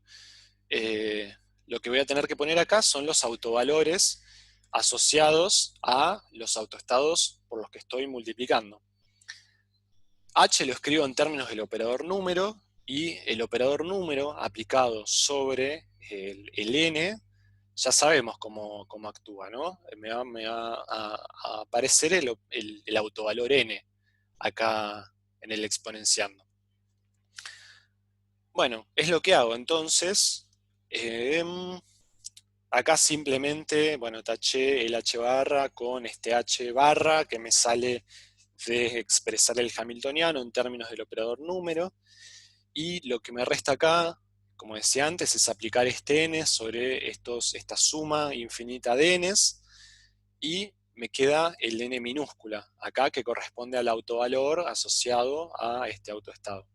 lo que voy a tener que poner acá son los autovalores asociados a los autoestados por los que estoy multiplicando. H lo escribo en términos del operador número, y el operador número aplicado sobre el n, ya sabemos cómo actúa, ¿no? Me va a aparecer el autovalor n acá en el exponenciando. Bueno, es lo que hago. Entonces, acá simplemente, bueno, taché el h barra con este h barra que me sale de expresar el hamiltoniano en términos del operador número, y lo que me resta acá, como decía antes, es aplicar este n sobre esta suma infinita de n's, y me queda el n minúscula acá, que corresponde al autovalor asociado a este autoestado.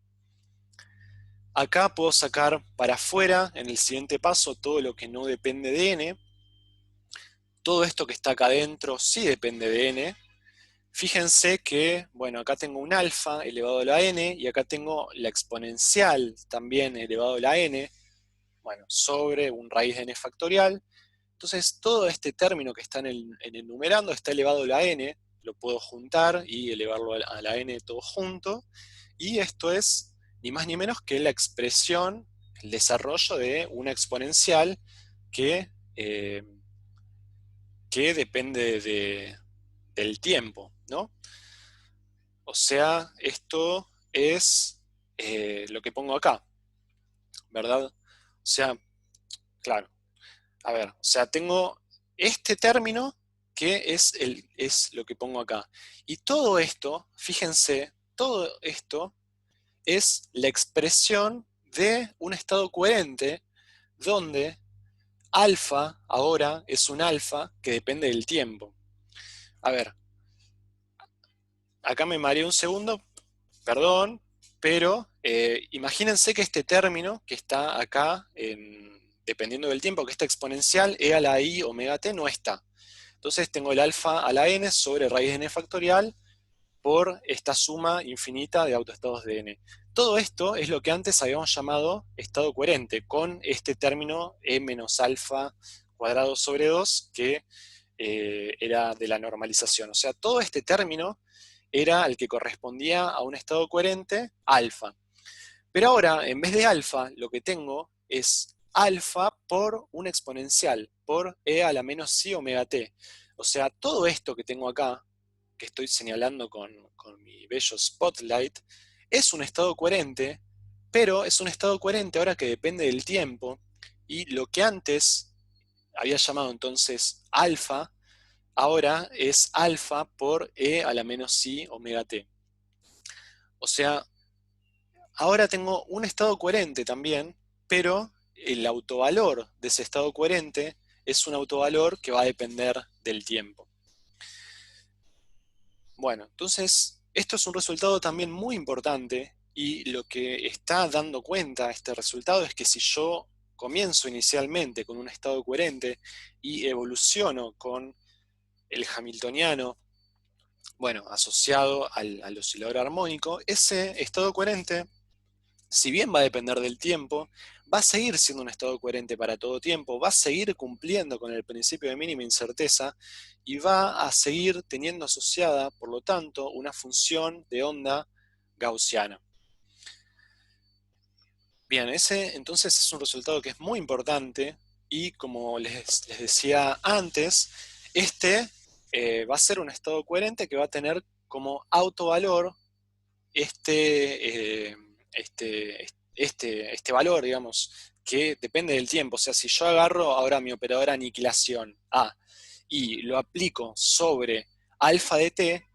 Acá puedo sacar para afuera, en el siguiente paso, todo lo que no depende de n. Todo esto que está acá adentro sí depende de n. Fíjense que, bueno, acá tengo un alfa elevado a la n, y acá tengo la exponencial también elevado a la n, bueno, sobre un raíz de n factorial. Entonces, todo este término que está en el numerando está elevado a la n, lo puedo juntar y elevarlo a la n todo junto, y esto es ni más ni menos que la expresión, el desarrollo de una exponencial que, que depende del tiempo, ¿no? O sea, esto es lo que pongo acá, ¿verdad? O sea, claro, a ver, o sea, tengo este término que es lo que pongo acá. Y todo esto, fíjense, todo esto es la expresión de un estado coherente donde alfa ahora es un alfa que depende del tiempo. A ver, acá me mareé un segundo, perdón, pero imagínense que este término que está acá, dependiendo del tiempo, que esta exponencial e a la i omega t no está. Entonces tengo el alfa a la n sobre raíz de n factorial por esta suma infinita de autoestados de n. Todo esto es lo que antes habíamos llamado estado coherente, con este término e menos alfa cuadrado sobre 2, que era de la normalización. O sea, todo este término era el que correspondía a un estado coherente alfa. Pero ahora, en vez de alfa, lo que tengo es alfa por una exponencial, por e a la menos i omega t. O sea, todo esto que tengo acá, que estoy señalando con mi bello spotlight, es un estado coherente, pero es un estado coherente ahora que depende del tiempo, y lo que antes había llamado entonces alfa, ahora es alfa por e a la menos i omega t. O sea, ahora tengo un estado coherente también, pero el autovalor de ese estado coherente es un autovalor que va a depender del tiempo. Bueno, entonces, esto es un resultado también muy importante, y lo que está dando cuenta este resultado es que si yo comienzo inicialmente con un estado coherente y evoluciono con el hamiltoniano, bueno, asociado al oscilador armónico, ese estado coherente si bien va a depender del tiempo, va a seguir siendo un estado coherente para todo tiempo, va a seguir cumpliendo con el principio de mínima incerteza y va a seguir teniendo asociada, por lo tanto, una función de onda gaussiana. Bien, ese entonces es un resultado que es muy importante y como les decía antes, este va a ser un estado coherente que va a tener como autovalor este, este valor, digamos, que depende del tiempo. O sea, si yo agarro ahora mi operador aniquilación A y lo aplico sobre alfa de t,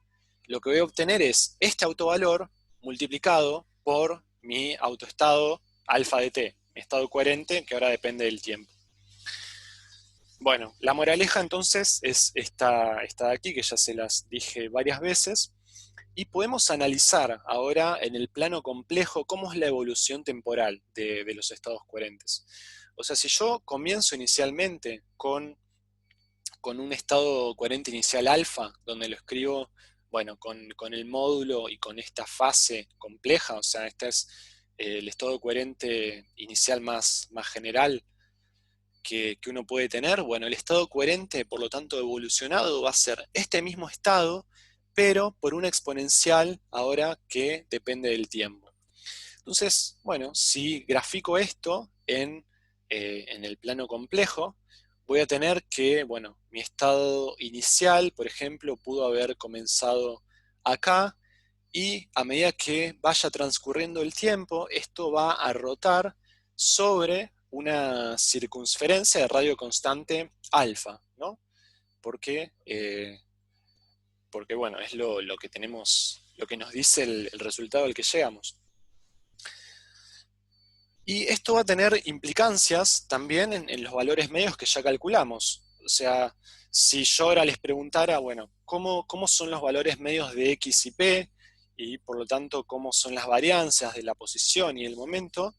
lo que voy a obtener es este autovalor multiplicado por mi autoestado alfa de t, mi estado coherente que ahora depende del tiempo. Bueno, la moraleja entonces es esta de aquí, que ya se las dije varias veces, y podemos analizar ahora en el plano complejo cómo es la evolución temporal de los estados coherentes. O sea, si yo comienzo inicialmente con un estado coherente inicial alfa, donde lo escribo, bueno, con el módulo y con esta fase compleja, o sea, este es el estado coherente inicial más general que uno puede tener. Bueno, el estado coherente, por lo tanto evolucionado, va a ser este mismo estado, pero por una exponencial ahora que depende del tiempo. Entonces, bueno, si grafico esto en el plano complejo, voy a tener que, bueno, mi estado inicial, por ejemplo, pudo haber comenzado acá, y a medida que vaya transcurriendo el tiempo, esto va a rotar sobre una circunferencia de radio constante alfa, ¿no? Porque, porque bueno, es lo que tenemos, lo que nos dice el resultado al que llegamos. Y esto va a tener implicancias también en los valores medios que ya calculamos. O sea, si yo ahora les preguntara, bueno, ¿cómo son los valores medios de X y P? Y por lo tanto, ¿cómo son las varianzas de la posición y el momento?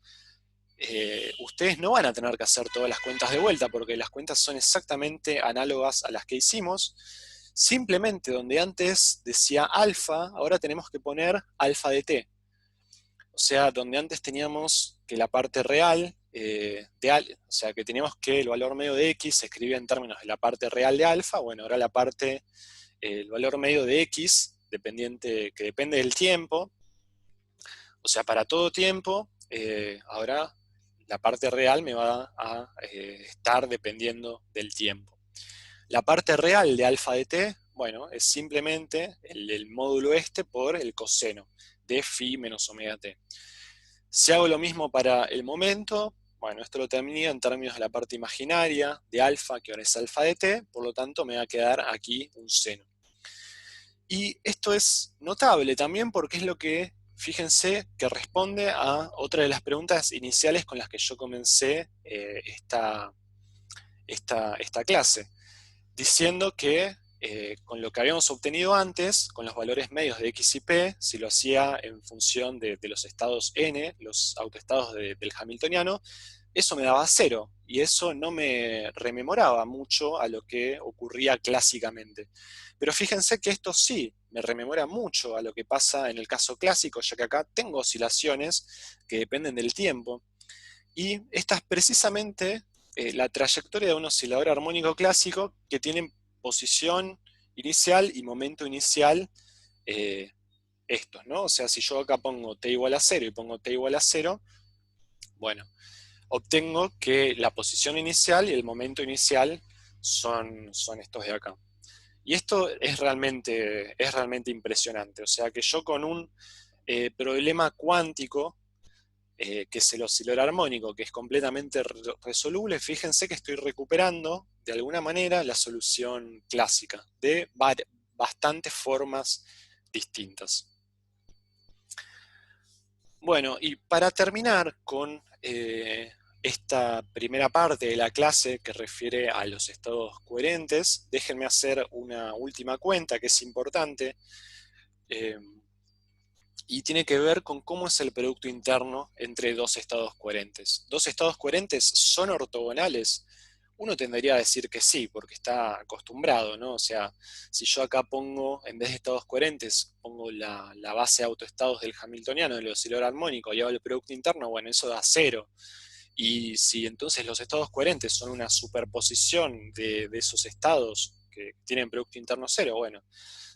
Ustedes no van a tener que hacer todas las cuentas de vuelta, porque las cuentas son exactamente análogas a las que hicimos. Simplemente donde antes decía alfa, ahora tenemos que poner alfa de t. O sea, donde antes teníamos que la parte real o sea, que teníamos que el valor medio de x se escribía en términos de la parte real de alfa, bueno, ahora la parte, el valor medio de x, que depende del tiempo, o sea, para todo tiempo, ahora la parte real me va a estar dependiendo del tiempo. La parte real de alfa de t, bueno, es simplemente el módulo este por el coseno de phi menos omega t. Si hago lo mismo para el momento, bueno, esto lo termino en términos de la parte imaginaria de alfa, que ahora es alfa de t, por lo tanto me va a quedar aquí un seno. Y esto es notable también porque es lo que, fíjense, que responde a otra de las preguntas iniciales con las que yo comencé esta clase, diciendo que con lo que habíamos obtenido antes, con los valores medios de x y p, si lo hacía en función de los estados n, los autoestados del hamiltoniano, eso me daba 0, y eso no me rememoraba mucho a lo que ocurría clásicamente. Pero fíjense que esto sí me rememora mucho a lo que pasa en el caso clásico, ya que acá tengo oscilaciones que dependen del tiempo, y esta es precisamente la trayectoria de un oscilador armónico clásico que tiene posición inicial y momento inicial eh, estos, ¿no? O sea, si yo acá pongo t igual a 0 y pongo t igual a 0, bueno, obtengo que la posición inicial y el momento inicial son estos de acá. Y esto es realmente impresionante. O sea, que yo con un problema cuántico, que es el oscilador armónico, que es completamente resoluble, fíjense que estoy recuperando de alguna manera la solución clásica de bastantes formas distintas. Bueno, y para terminar con esta primera parte de la clase que refiere a los estados coherentes, déjenme hacer una última cuenta que es importante, eh, y tiene que ver con cómo es el producto interno entre dos estados coherentes. ¿Dos estados coherentes son ortogonales? uno tendería a decir que sí, porque está acostumbrado, ¿no? O sea, si yo acá pongo, en vez de estados coherentes, pongo la base de autoestados del hamiltoniano, del oscilador armónico, y hago el producto interno, bueno, eso da cero. Y si entonces los estados coherentes son una superposición de esos estados que tienen producto interno cero, bueno,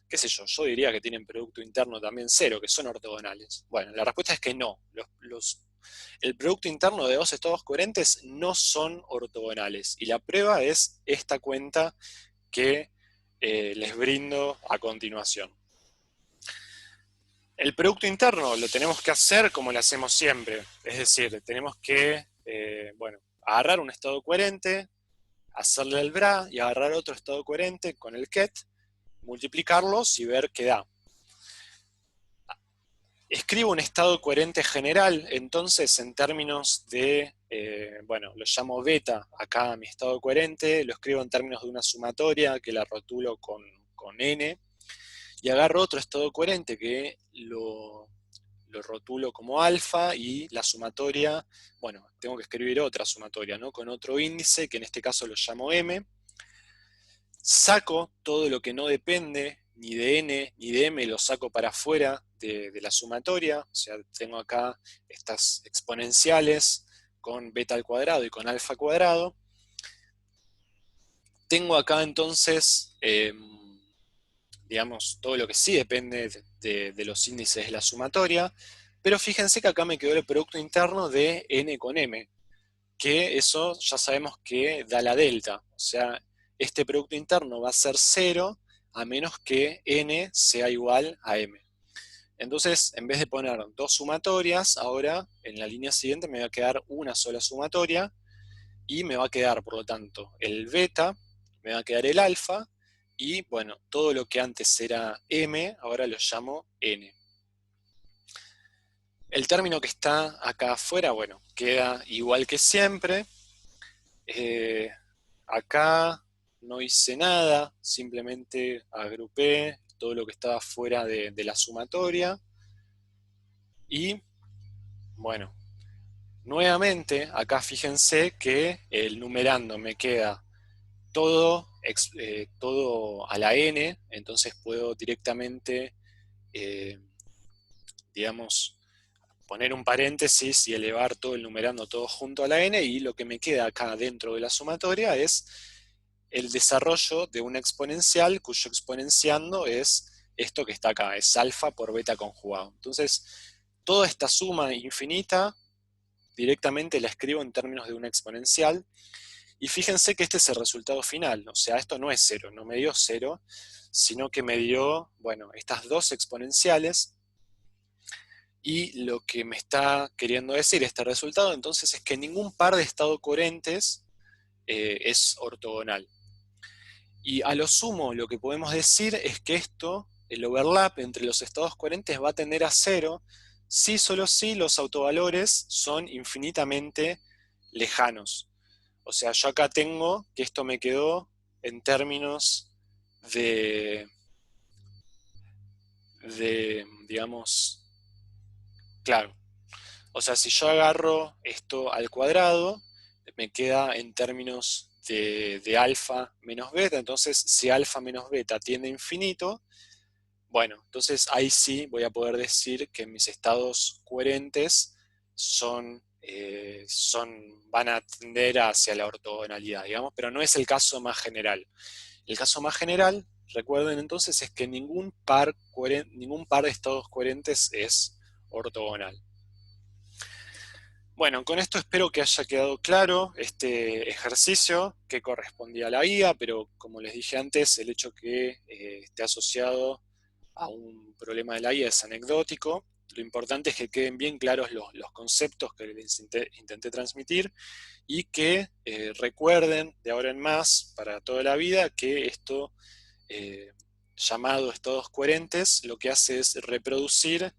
qué sé yo diría que tienen producto interno también cero, que son ortogonales. Bueno, la respuesta es que no. El producto interno de dos estados coherentes no son ortogonales. Y la prueba es esta cuenta que les brindo a continuación. El producto interno lo tenemos que hacer como lo hacemos siempre. Es decir, tenemos que, bueno, agarrar un estado coherente, hacerle el bra y agarrar otro estado coherente con el ket, multiplicarlos y ver qué da. Escribo un estado coherente general, entonces, en términos de, bueno, lo llamo beta, acá mi estado coherente, lo escribo en términos de una sumatoria que la rotulo con n, y agarro otro estado coherente que lo rotulo como alfa, y la sumatoria, bueno, tengo que escribir otra sumatoria, ¿no? Con otro índice, que en este caso lo llamo m. Saco todo lo que no depende ni de n ni de m, lo saco para afuera de la sumatoria, o sea, tengo acá estas exponenciales con beta al cuadrado y con alfa al cuadrado. Tengo acá entonces, digamos, todo lo que sí depende de los índices de la sumatoria, pero fíjense que acá me quedó el producto interno de n con m, que eso ya sabemos que da la delta, o sea, este producto interno va a ser 0 a menos que n sea igual a m. Entonces, en vez de poner dos sumatorias, ahora en la línea siguiente me va a quedar una sola sumatoria, y me va a quedar, por lo tanto, el beta, me va a quedar el alfa, y bueno, todo lo que antes era m, ahora lo llamo n. El término que está acá afuera, bueno, queda igual que siempre. Acá no hice nada, simplemente agrupé todo lo que estaba fuera de la sumatoria. Y bueno, nuevamente acá fíjense que el numerando me queda todo, todo a la n, entonces puedo directamente, digamos, poner un paréntesis y elevar todo el numerando todo junto a la n, y lo que me queda acá dentro de la sumatoria es el desarrollo de una exponencial cuyo exponenciando es esto que está acá, es alfa por beta conjugado. Entonces, toda esta suma infinita directamente la escribo en términos de una exponencial, y fíjense que este es el resultado final, o sea, esto no es cero, no me dio cero, sino que me dio, bueno, estas dos exponenciales. Y lo que me está queriendo decir este resultado entonces es que ningún par de estados coherentes es ortogonal. Y a lo sumo lo que podemos decir es que esto, el overlap entre los estados coherentes, va a tender a cero si solo si los autovalores son infinitamente lejanos. O sea, yo acá tengo que esto me quedó en términos de digamos, claro. O sea, si yo agarro esto al cuadrado, me queda en términos de alfa menos beta. Entonces, si alfa menos beta tiende a infinito, bueno, entonces ahí sí voy a poder decir que mis estados coherentes van a tender hacia la ortogonalidad, digamos, pero no es el caso más general. El caso más general, recuerden entonces, es que ningún par de estados coherentes es ortogonal. Bueno, con esto espero que haya quedado claro este ejercicio que correspondía a la guía, pero como les dije antes, el hecho que esté asociado a un problema de la guía es anecdótico. Lo importante es que queden bien claros los conceptos que les intenté transmitir, y que recuerden de ahora en más, para toda la vida, que esto llamado estados coherentes lo que hace es reproducir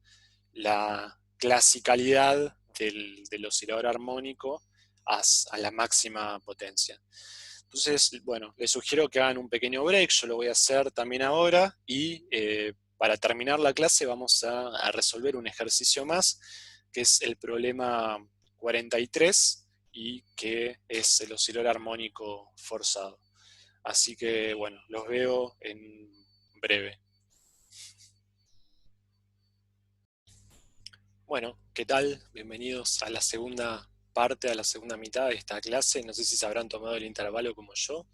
la clasicalidad del oscilador armónico a la máxima potencia. Entonces, bueno, les sugiero que hagan un pequeño break, yo lo voy a hacer también ahora, y para terminar la clase vamos a resolver un ejercicio más, que es el problema 43, y qué es el oscilador armónico forzado. Así que bueno, los veo en breve. Bueno, ¿qué tal? Bienvenidos a la segunda parte, a la segunda mitad de esta clase. No sé si se habrán tomado el intervalo como yo,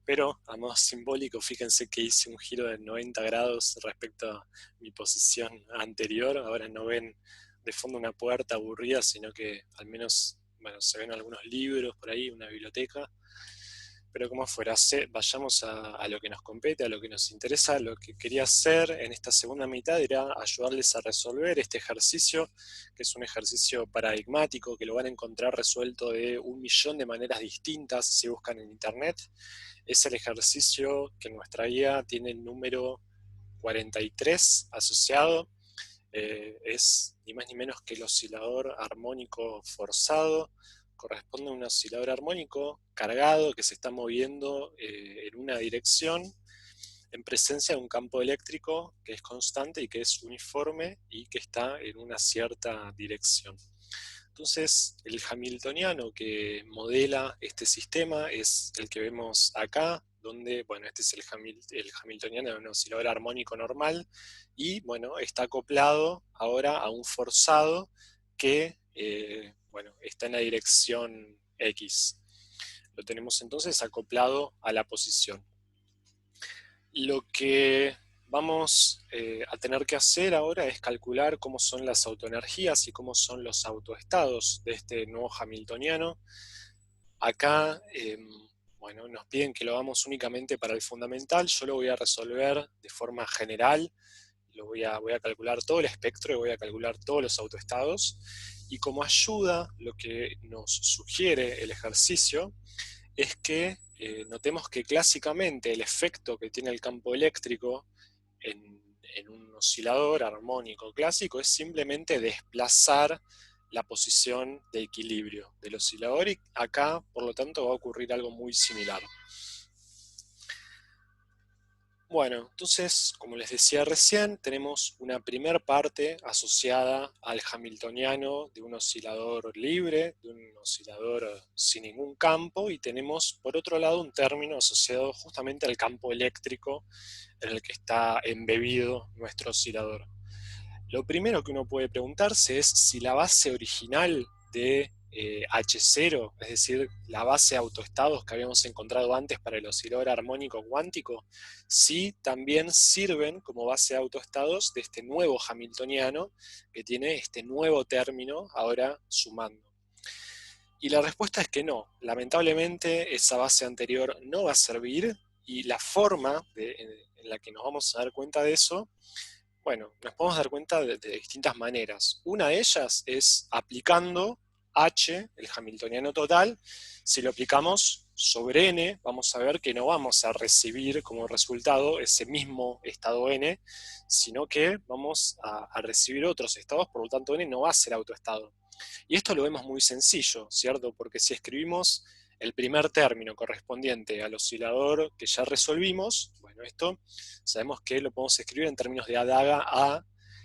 pero a modo simbólico, fíjense que hice un giro de 90 grados respecto a mi posición anterior. Ahora no ven de fondo una puerta aburrida, sino que al menos, bueno, se ven algunos libros por ahí, una biblioteca. Pero como fuera, vayamos a lo que nos compete, a lo que nos interesa. Lo que quería hacer en esta segunda mitad era ayudarles a resolver este ejercicio, que es un ejercicio paradigmático, que lo van a encontrar resuelto de 1.000.000 de maneras distintas si buscan en internet. Es el ejercicio que en nuestra guía tiene el número 43 asociado. Es ni más ni menos que el oscilador armónico forzado. Corresponde a un oscilador armónico cargado que se está moviendo en una dirección en presencia de un campo eléctrico que es constante y que es uniforme y que está en una cierta dirección. Entonces, el hamiltoniano que modela este sistema es el que vemos acá, donde, bueno, este es el hamiltoniano de un oscilador armónico normal, y, bueno, está acoplado ahora a un forzado que, bueno, está en la dirección X. Lo tenemos entonces acoplado a la posición. Lo que vamos a tener que hacer ahora es calcular cómo son las autoenergías y cómo son los autoestados de este nuevo hamiltoniano. Acá, bueno, nos piden que lo hagamos únicamente para el fundamental. Yo lo voy a resolver de forma general. Voy a calcular todo el espectro y voy a calcular todos los autoestados. Y como ayuda, lo que nos sugiere el ejercicio es que notemos que clásicamente el efecto que tiene el campo eléctrico en un oscilador armónico clásico es simplemente desplazar la posición de equilibrio del oscilador, y acá, por lo tanto, va a ocurrir algo muy similar. Bueno, entonces, como les decía recién, tenemos una primer parte asociada al hamiltoniano de un oscilador libre, de un oscilador sin ningún campo, y tenemos por otro lado un término asociado justamente al campo eléctrico en el que está embebido nuestro oscilador. Lo primero que uno puede preguntarse es si la base original de H0, es decir, la base de autoestados que habíamos encontrado antes para el oscilador armónico cuántico, si también sirven como base de autoestados de este nuevo hamiltoniano que tiene este nuevo término ahora sumando. Y la respuesta es que no. Lamentablemente esa base anterior no va a servir, y la forma en la que nos vamos a dar cuenta de eso, bueno, nos podemos dar cuenta de distintas maneras. Una de ellas es aplicando H, el hamiltoniano total. Si lo aplicamos sobre N, vamos a ver que no vamos a recibir como resultado ese mismo estado N, sino que vamos a recibir otros estados, por lo tanto N no va a ser autoestado. Y esto lo vemos muy sencillo, ¿cierto? Porque si escribimos el primer término correspondiente al oscilador que ya resolvimos, bueno, esto sabemos que lo podemos escribir en términos de A daga A,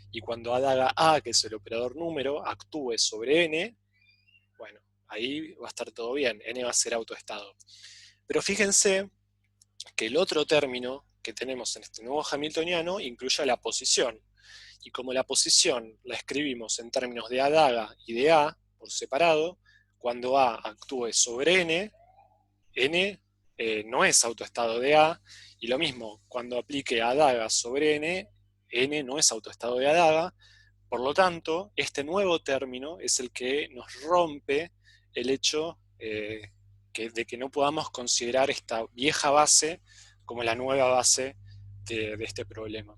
y cuando A daga A, que es el operador número, actúe sobre N, bueno, ahí va a estar todo bien, N va a ser autoestado. Pero fíjense que el otro término que tenemos en este nuevo hamiltoniano incluye la posición. Y como la posición la escribimos en términos de A daga y de A por separado, cuando A actúe sobre N, N no es autoestado de A, y lo mismo, cuando aplique A daga sobre N, N no es autoestado de A daga. Por lo tanto, este nuevo término es el que nos rompe el hecho de que no podamos considerar esta vieja base como la nueva base de este problema.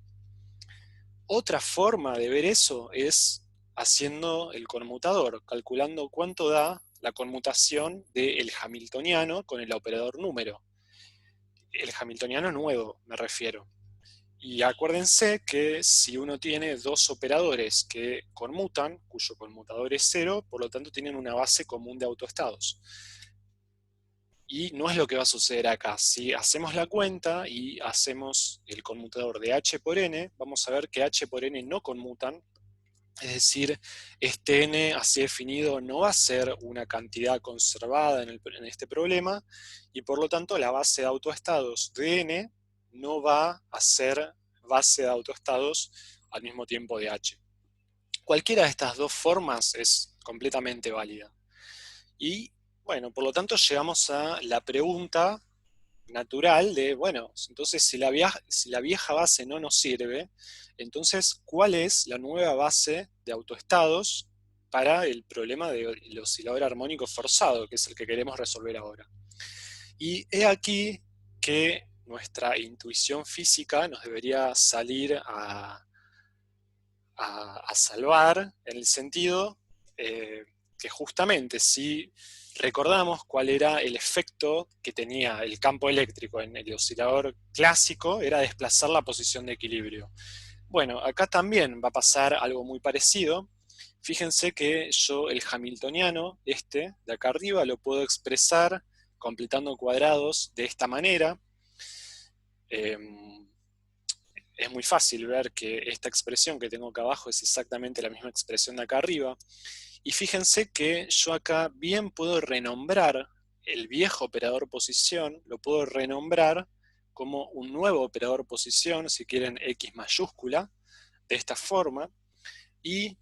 Otra forma de ver eso es haciendo el conmutador, calculando cuánto da la conmutación del hamiltoniano con el operador número. El hamiltoniano nuevo, me refiero. Y acuérdense que si uno tiene dos operadores que conmutan, cuyo conmutador es cero, por lo tanto tienen una base común de autoestados. Y no es lo que va a suceder acá. Si hacemos la cuenta y hacemos el conmutador de h por n, vamos a ver que h por n no conmutan, Es decir, este n así definido no va a ser una cantidad conservada en este problema, y por lo tanto la base de autoestados de n no va a ser base de autoestados al mismo tiempo de h. Cualquiera de estas dos formas es completamente válida. Y bueno, por lo tanto llegamos a la pregunta natural de, bueno, entonces si la vieja base no nos sirve, entonces, ¿cuál es la nueva base de autoestados para el problema del oscilador armónico forzado, que es el que queremos resolver ahora? Y he aquí que nuestra intuición física nos debería salir a salvar, en el sentido que justamente si recordamos cuál era el efecto que tenía el campo eléctrico en el oscilador clásico, era desplazar la posición de equilibrio. Bueno, acá también va a pasar algo muy parecido. Fíjense que yo el hamiltoniano, este de acá arriba, lo puedo expresar completando cuadrados de esta manera. Es muy fácil ver que esta expresión que tengo acá abajo es exactamente la misma expresión de acá arriba. Y fíjense que yo acá bien puedo renombrar el viejo operador posición, lo puedo renombrar como un nuevo operador posición, si quieren X mayúscula, de esta forma, y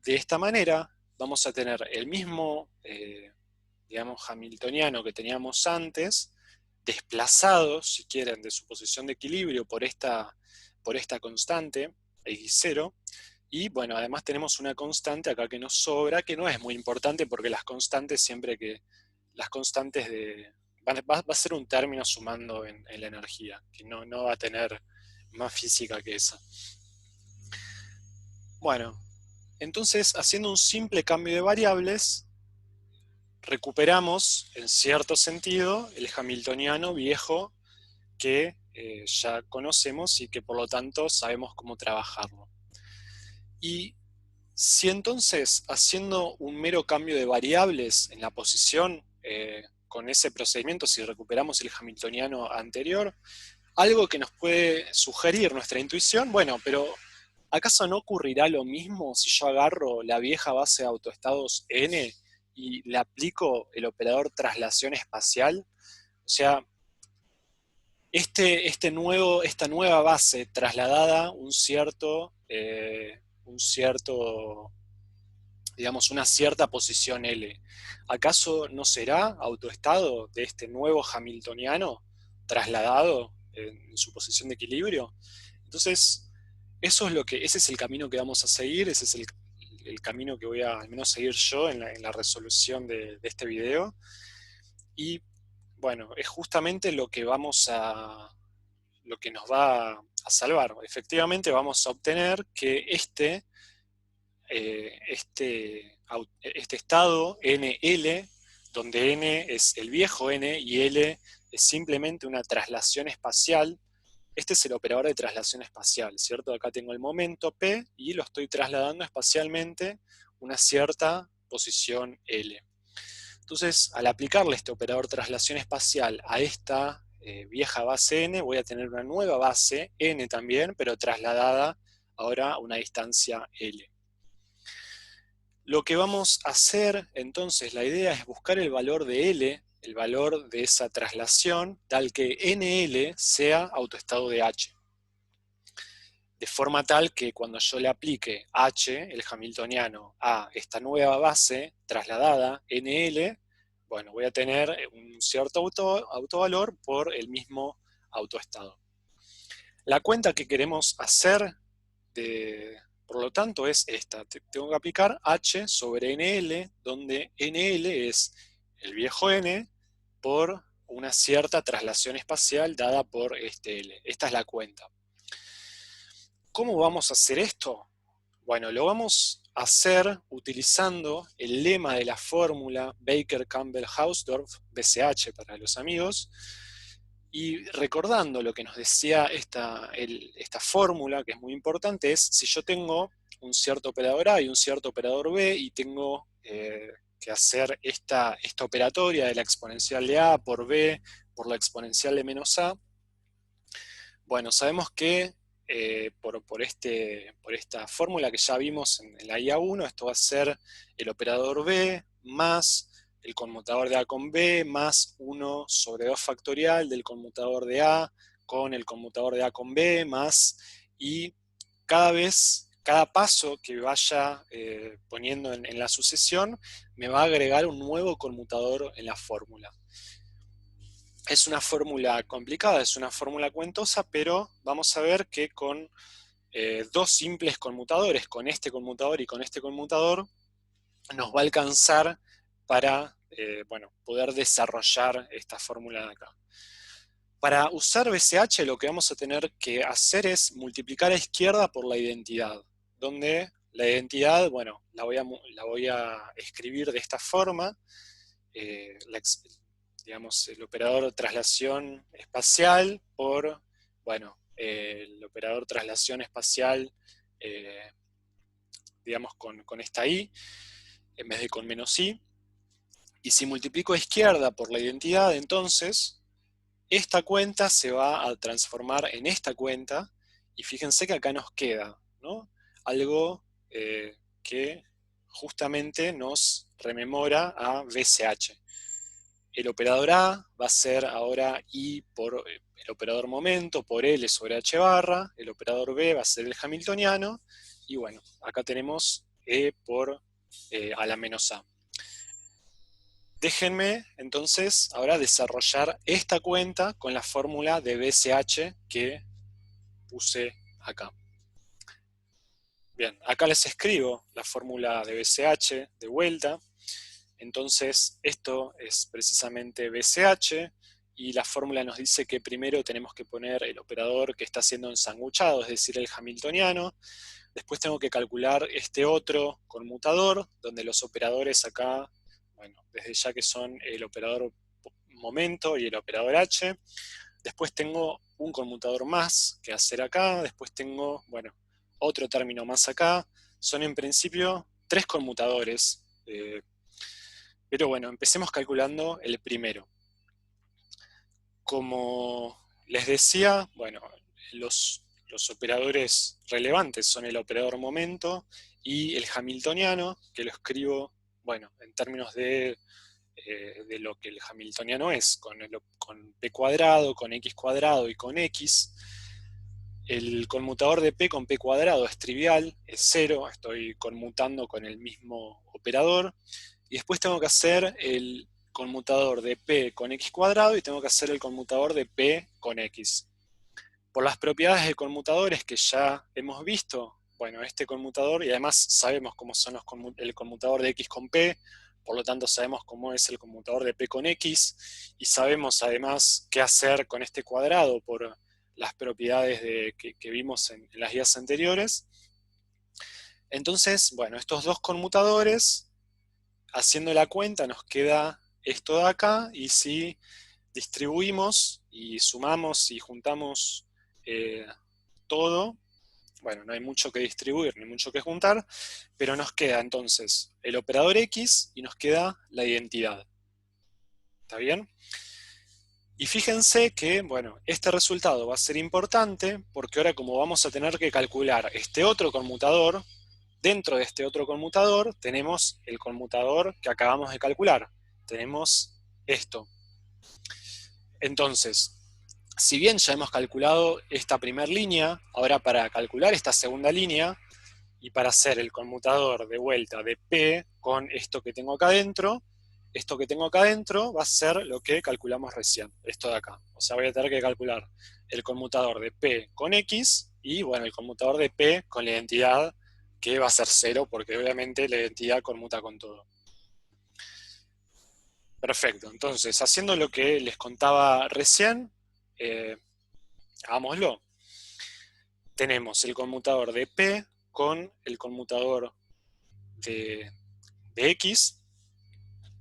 de esta manera vamos a tener el mismo, digamos, hamiltoniano que teníamos antes, desplazado, si quieren, de su posición de equilibrio por esta constante, x0, y bueno, además tenemos una constante acá que nos sobra, que no es muy importante porque las constantes las constantes va a ser un término sumando en la energía, que no va a tener más física que esa. Bueno, entonces haciendo un simple cambio de variables, recuperamos en cierto sentido el hamiltoniano viejo que ya conocemos y que por lo tanto sabemos cómo trabajarlo. Y si entonces, haciendo un mero cambio de variables en la posición, con ese procedimiento, si recuperamos el hamiltoniano anterior, algo que nos puede sugerir nuestra intuición, bueno, pero ¿acaso no ocurrirá lo mismo si yo agarro la vieja base de autoestados n y le aplico el operador traslación espacial? O sea, esta nueva base trasladada un cierto, digamos, una cierta posición L, ¿acaso no será autoestado de este nuevo hamiltoniano trasladado en su posición de equilibrio? Entonces, ese es el camino que vamos a seguir, ese es el camino que voy a al menos seguir yo en la resolución de este video. Y bueno, es justamente lo que lo que nos va a salvar. Efectivamente vamos a obtener que este estado NL, donde N es el viejo N y L es simplemente una traslación espacial. Este es el operador de traslación espacial, ¿cierto? Acá tengo el momento P y lo estoy trasladando espacialmente una cierta posición L. Entonces, al aplicarle este operador traslación espacial a esta vieja base n, voy a tener una nueva base n también, pero trasladada ahora a una distancia L. Lo que vamos a hacer, entonces, la idea es buscar el valor de L, el valor de esa traslación, tal que NL sea autoestado de H. De forma tal que cuando yo le aplique H, el hamiltoniano, a esta nueva base trasladada, NL, bueno, voy a tener un cierto autovalor por el mismo autoestado. La cuenta que queremos hacer, por lo tanto, es esta. Tengo que aplicar H sobre NL, donde NL es el viejo N por una cierta traslación espacial dada por este L. Esta es la cuenta. ¿Cómo vamos a hacer esto? Bueno, lo vamos a hacer utilizando el lema de la fórmula Baker-Campbell-Hausdorff, BCH para los amigos, y recordando lo que nos decía esta fórmula, que es muy importante, es si yo tengo un cierto operador A y un cierto operador B, y tengo que hacer esta operatoria de la exponencial de A por B por la exponencial de menos A, bueno, sabemos que por esta fórmula que ya vimos en la IA1, esto va a ser el operador B más el conmutador de A con B más 1 sobre 2 factorial del conmutador de A con el conmutador de A con B más, y cada paso que vaya poniendo en la sucesión me va a agregar un nuevo conmutador en la fórmula. Es una fórmula complicada, es una fórmula cuentosa, pero vamos a ver que con dos simples conmutadores, con este conmutador y con este conmutador, nos va a alcanzar para poder desarrollar esta fórmula de acá. Para usar BCH lo que vamos a tener que hacer es multiplicar a izquierda por la identidad, donde la identidad, bueno, la voy a escribir de esta forma, digamos, el operador traslación espacial por, bueno, el operador traslación espacial, digamos, con esta i, en vez de con menos i. Y si multiplico a izquierda por la identidad, entonces, esta cuenta se va a transformar en esta cuenta, y fíjense que acá nos queda, ¿no?, algo que justamente nos rememora a BCH. El operador A va a ser ahora I por el operador momento, por L sobre H barra. El operador B va a ser el hamiltoniano. Y bueno, acá tenemos E por a la menos A. Déjenme entonces ahora desarrollar esta cuenta con la fórmula de BCH que puse acá. Bien, acá les escribo la fórmula de BCH de vuelta. Entonces, esto es precisamente BCH, y la fórmula nos dice que primero tenemos que poner el operador que está siendo ensanguchado, es decir, el hamiltoniano. Después tengo que calcular este otro conmutador, donde los operadores acá, bueno, desde ya que son el operador momento y el operador h. Después tengo un conmutador más que hacer acá. Después tengo, bueno, otro término más acá. Son en principio 3 conmutadores. Pero bueno, empecemos calculando el primero. Como les decía, bueno, los operadores relevantes son el operador momento y el hamiltoniano, que lo escribo, bueno, en términos de lo que el hamiltoniano es, con p cuadrado, con x cuadrado y con x. El conmutador de p con p cuadrado es trivial, es 0, estoy conmutando con el mismo operador. Y después tengo que hacer el conmutador de p con x cuadrado y tengo que hacer el conmutador de p con x. Por las propiedades de conmutadores que ya hemos visto, bueno, este conmutador, y además sabemos cómo son el conmutador de x con p, por lo tanto sabemos cómo es el conmutador de p con x, y sabemos además qué hacer con este cuadrado por las propiedades que vimos en las guías anteriores. Entonces, bueno, estos dos conmutadores, haciendo la cuenta nos queda esto de acá, y si distribuimos y sumamos y juntamos todo, bueno, no hay mucho que distribuir ni mucho que juntar, pero nos queda entonces el operador x y nos queda la identidad. ¿Está bien? Y fíjense que, bueno, este resultado va a ser importante porque ahora, como vamos a tener que calcular este otro conmutador, dentro de este otro conmutador tenemos el conmutador que acabamos de calcular. Tenemos esto. Entonces, si bien ya hemos calculado esta primera línea, ahora para calcular esta segunda línea y para hacer el conmutador de vuelta de P con esto que tengo acá adentro, esto que tengo acá adentro va a ser lo que calculamos recién, esto de acá. O sea, voy a tener que calcular el conmutador de P con X y, bueno, el conmutador de P con la identidad, que va a ser 0, porque obviamente la identidad conmuta con todo. Perfecto, entonces, haciendo lo que les contaba recién, hagámoslo. Tenemos el conmutador de P con el conmutador de X,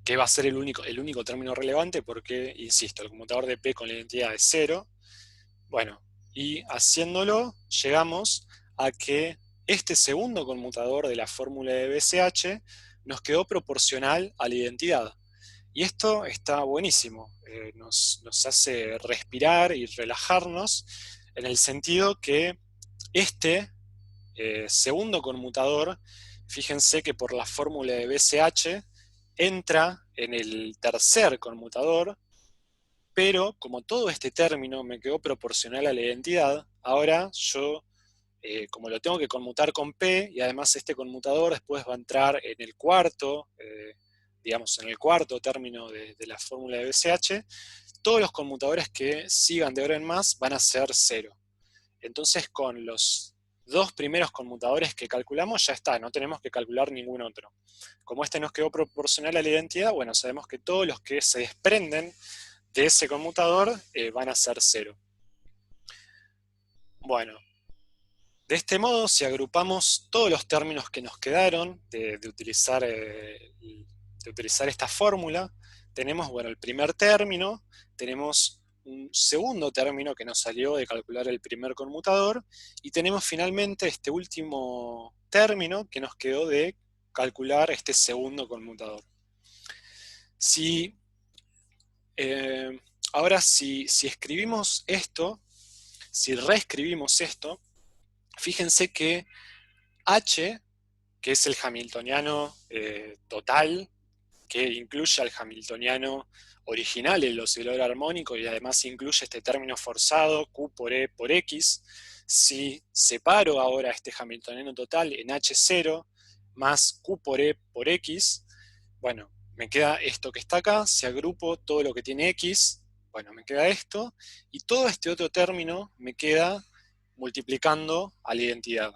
que va a ser el único término relevante porque, insisto, el conmutador de P con la identidad es 0. Bueno, y haciéndolo, llegamos a que este segundo conmutador de la fórmula de BCH nos quedó proporcional a la identidad. Y esto está buenísimo, nos hace respirar y relajarnos, en el sentido que Este segundo conmutador, fíjense que por la fórmula de BCH entra en el tercer conmutador, pero como todo este término me quedó proporcional a la identidad, ahora yo, como lo tengo que conmutar con P, y además este conmutador después va a entrar en el cuarto, digamos en el cuarto término de la fórmula de BCH, todos los conmutadores que sigan de ahora en más van a ser 0. Entonces con los dos primeros conmutadores que calculamos ya está, no tenemos que calcular ningún otro. Como este nos quedó proporcional a la identidad, bueno, sabemos que todos los que se desprenden de ese conmutador van a ser 0. Bueno, de este modo, si agrupamos todos los términos que nos quedaron de utilizar esta fórmula, tenemos, bueno, el primer término, tenemos un segundo término que nos salió de calcular el primer conmutador, y tenemos finalmente este último término que nos quedó de calcular este segundo conmutador. Si, ahora, si escribimos esto, si reescribimos esto, fíjense que H, que es el hamiltoniano total, que incluye al hamiltoniano original, el oscilador armónico, y además incluye este término forzado, Q por E por X. Si separo ahora este hamiltoniano total en H0 más Q por E por X, bueno, me queda esto que está acá. Si agrupo todo lo que tiene X, bueno, me queda esto, y todo este otro término me queda multiplicando a la identidad.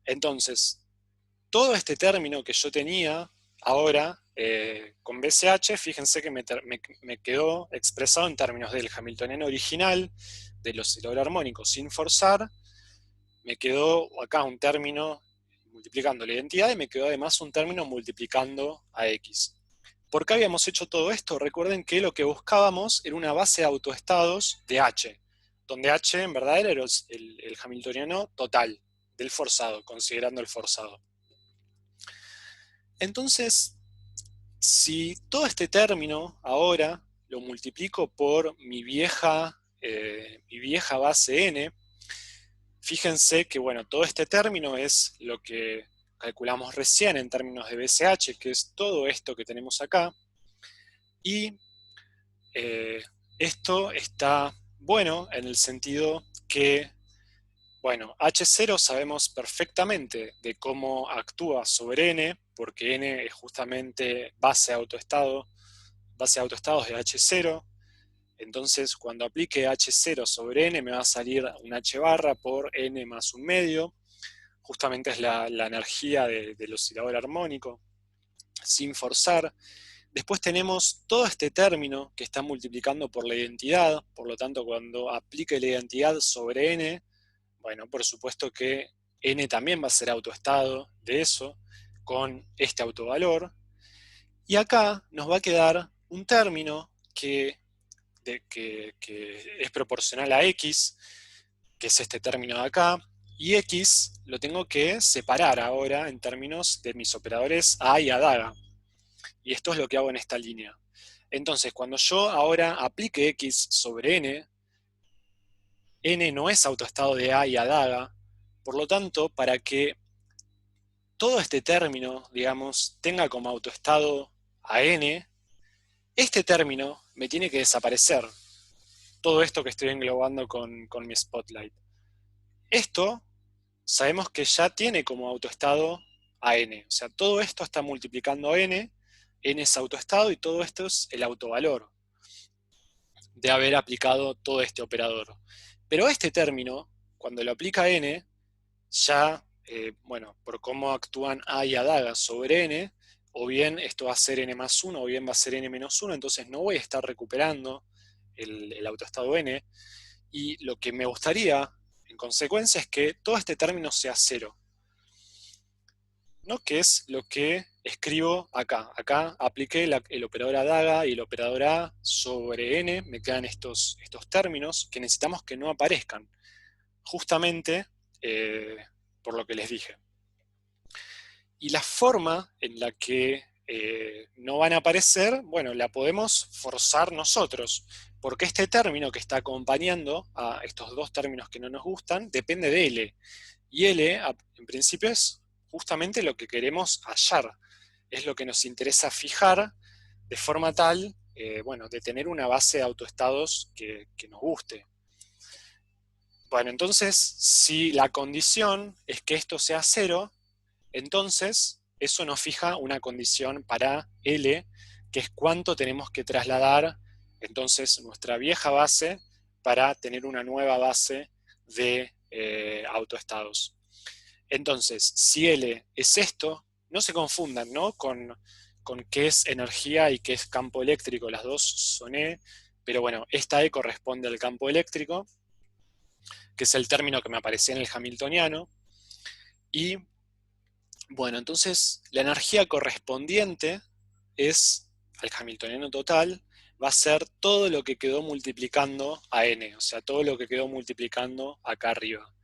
Entonces, todo este término que yo tenía ahora con BCH, fíjense que me quedó expresado en términos del hamiltoniano original, del oscilador armónico sin forzar, me quedó acá un término multiplicando la identidad, y me quedó además un término multiplicando a X. ¿Por qué habíamos hecho todo esto? Recuerden que lo que buscábamos era una base de autoestados de H, donde H en verdad era el hamiltoniano total del forzado, considerando el forzado. Entonces, si todo este término ahora lo multiplico por mi vieja base n, fíjense que, bueno, todo este término es lo que calculamos recién en términos de BCH, que es todo esto que tenemos acá, y esto está bueno en el sentido que, bueno, H0 sabemos perfectamente de cómo actúa sobre n, porque n es justamente base de autoestados de H0. Entonces, cuando aplique H0 sobre n, me va a salir un H barra por n más un medio. Justamente es la energía del oscilador armónico, sin forzar. Después tenemos todo este término que está multiplicando por la identidad. Por lo tanto, cuando aplique la identidad sobre n, bueno, por supuesto que n también va a ser autoestado de eso, con este autovalor. Y acá nos va a quedar un término que es proporcional a X, que es este término de acá, y X lo tengo que separar ahora en términos de mis operadores A y adaga. Y esto es lo que hago en esta línea. Entonces, cuando yo ahora aplique X sobre N no es autoestado de A y adaga, por lo tanto, para que todo este término, digamos, tenga como autoestado a N, este término me tiene que desaparecer. Todo esto que estoy englobando con mi spotlight. Esto sabemos que ya tiene como autoestado a n. O sea, todo esto está multiplicando a n es autoestado, y todo esto es el autovalor de haber aplicado todo este operador. Pero este término, cuando lo aplica n, ya, bueno, por cómo actúan a y adaga sobre n, o bien esto va a ser n más 1, o bien va a ser n menos 1, entonces no voy a estar recuperando el autoestado n, y lo que me gustaría, en consecuencia, es que todo este término sea 0. ¿No? Que es lo que escribo acá. Acá apliqué el operador adaga y el operador a sobre n, me quedan estos términos que necesitamos que no aparezcan, justamente por lo que les dije. Y la forma en la que no van a aparecer, bueno, la podemos forzar nosotros. Porque este término que está acompañando a estos dos términos que no nos gustan depende de L. Y L, en principio, es justamente lo que queremos hallar. Es lo que nos interesa fijar de forma tal, bueno, de tener una base de autoestados que nos guste. Bueno, entonces, si la condición es que esto sea cero, entonces eso nos fija una condición para L, que es cuánto tenemos que trasladar entonces nuestra vieja base para tener una nueva base de autoestados. Entonces, si L es esto, no se confundan, ¿no? Con qué es energía y qué es campo eléctrico, las dos son E, pero bueno, esta E corresponde al campo eléctrico, que es el término que me aparecía en el hamiltoniano, y bueno, entonces la energía correspondiente es, al hamiltoniano total, va a ser todo lo que quedó multiplicando a n, o sea, todo lo que quedó multiplicando acá arriba.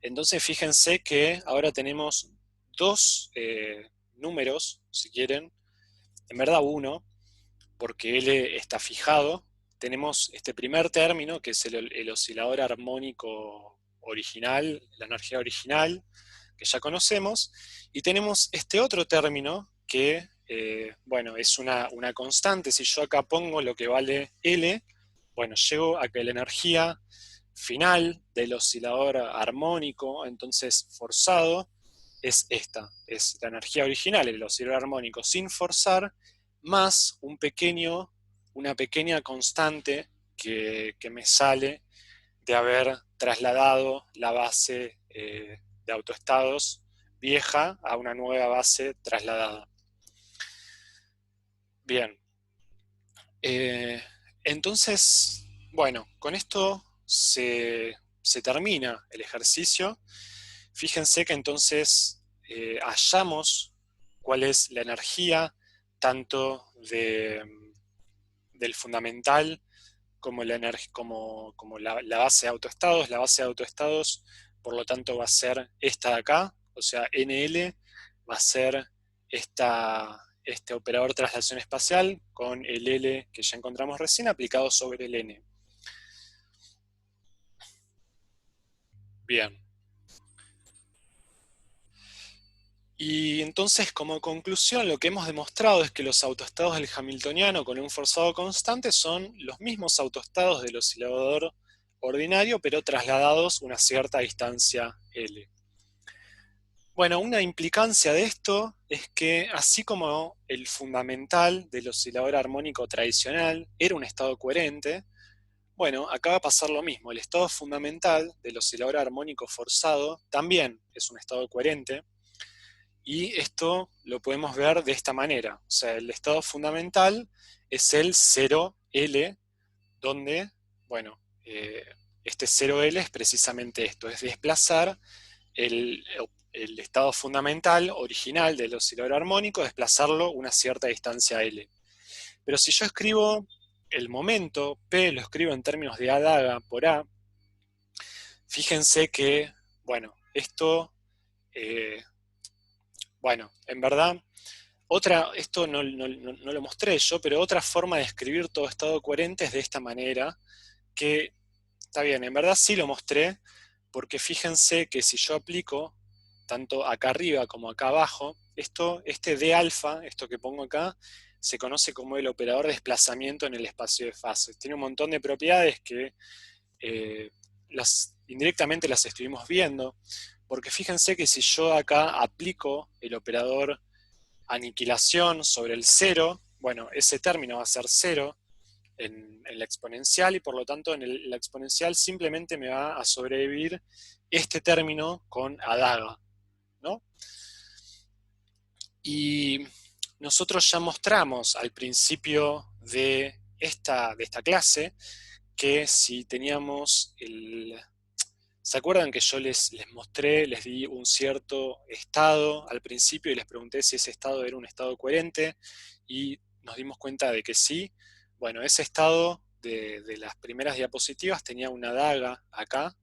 Entonces fíjense que ahora tenemos dos números, si quieren, en verdad uno, porque L está fijado. Tenemos este primer término, que es el oscilador armónico original, la energía original, que ya conocemos, y tenemos este otro término que, bueno, es una constante. Si yo acá pongo lo que vale L, bueno, llego a que la energía final del oscilador armónico, entonces forzado, es esta, es la energía original, el oscilador armónico sin forzar, más una pequeña constante que me sale de haber trasladado la base de autoestados vieja a una nueva base trasladada. Bien. Entonces, bueno, con esto se termina el ejercicio. Fíjense que entonces hallamos cuál es la energía tanto del fundamental como la base de autoestados. La base de autoestados, por lo tanto, va a ser esta de acá, o sea, NL va a ser este operador de traslación espacial con el L que ya encontramos recién aplicado sobre el N. Bien. Y entonces, como conclusión, lo que hemos demostrado es que los autoestados del hamiltoniano con un forzado constante son los mismos autoestados del oscilador ordinario, pero trasladados una cierta distancia L. Bueno, una implicancia de esto es que, así como el fundamental del oscilador armónico tradicional era un estado coherente, bueno, acá va a pasar lo mismo. El estado fundamental del oscilador armónico forzado también es un estado coherente, y esto lo podemos ver de esta manera. O sea, el estado fundamental es el 0L, donde, bueno, este 0L es precisamente esto, es desplazar el, el estado fundamental original del oscilador armónico, desplazarlo una cierta distancia L. Pero si yo escribo el momento, P, lo escribo en términos de A daga por A, fíjense que, bueno, esto, bueno, en verdad, esto no lo mostré yo, pero otra forma de escribir todo estado coherente es de esta manera, que, está bien, en verdad sí lo mostré, porque fíjense que si yo aplico tanto acá arriba como acá abajo, este D alfa, esto que pongo acá, se conoce como el operador de desplazamiento en el espacio de fases. Tiene un montón de propiedades que eh, indirectamente las estuvimos viendo, porque fíjense que si yo acá aplico el operador aniquilación sobre el cero, bueno, ese término va a ser cero en la exponencial, y por lo tanto en la exponencial simplemente me va a sobrevivir este término con adaga, ¿no? Y nosotros ya mostramos al principio de esta clase que si teníamos ¿se acuerdan que yo les mostré, les di un cierto estado al principio y les pregunté si ese estado era un estado coherente? Y nos dimos cuenta de que sí. Bueno, ese estado de las primeras diapositivas tenía una daga acá,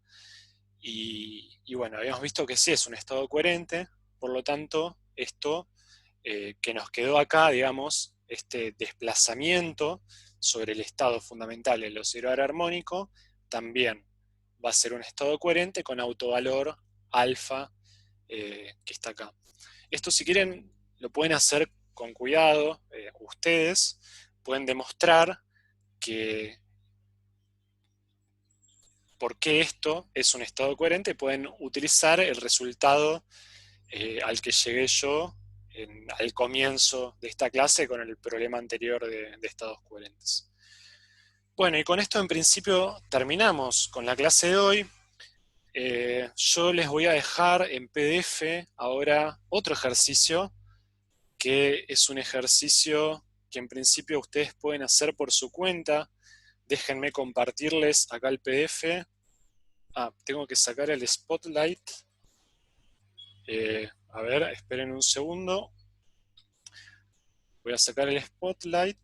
y bueno, habíamos visto que sí es un estado coherente. Por lo tanto, esto que nos quedó acá, digamos, este desplazamiento sobre el estado fundamental del oscilador armónico, también va a ser un estado coherente con autovalor alfa, que está acá. Esto, si quieren, lo pueden hacer con cuidado. Ustedes pueden demostrar que por qué esto es un estado coherente, pueden utilizar el resultado al que llegué yo al comienzo de esta clase con el problema anterior de estados coherentes. Bueno, y con esto en principio terminamos con la clase de hoy. Yo les voy a dejar en PDF ahora otro ejercicio, que es un ejercicio que en principio ustedes pueden hacer por su cuenta. Déjenme compartirles acá el PDF. Tengo que sacar el Spotlight. A ver, esperen un segundo. Voy a sacar el Spotlight.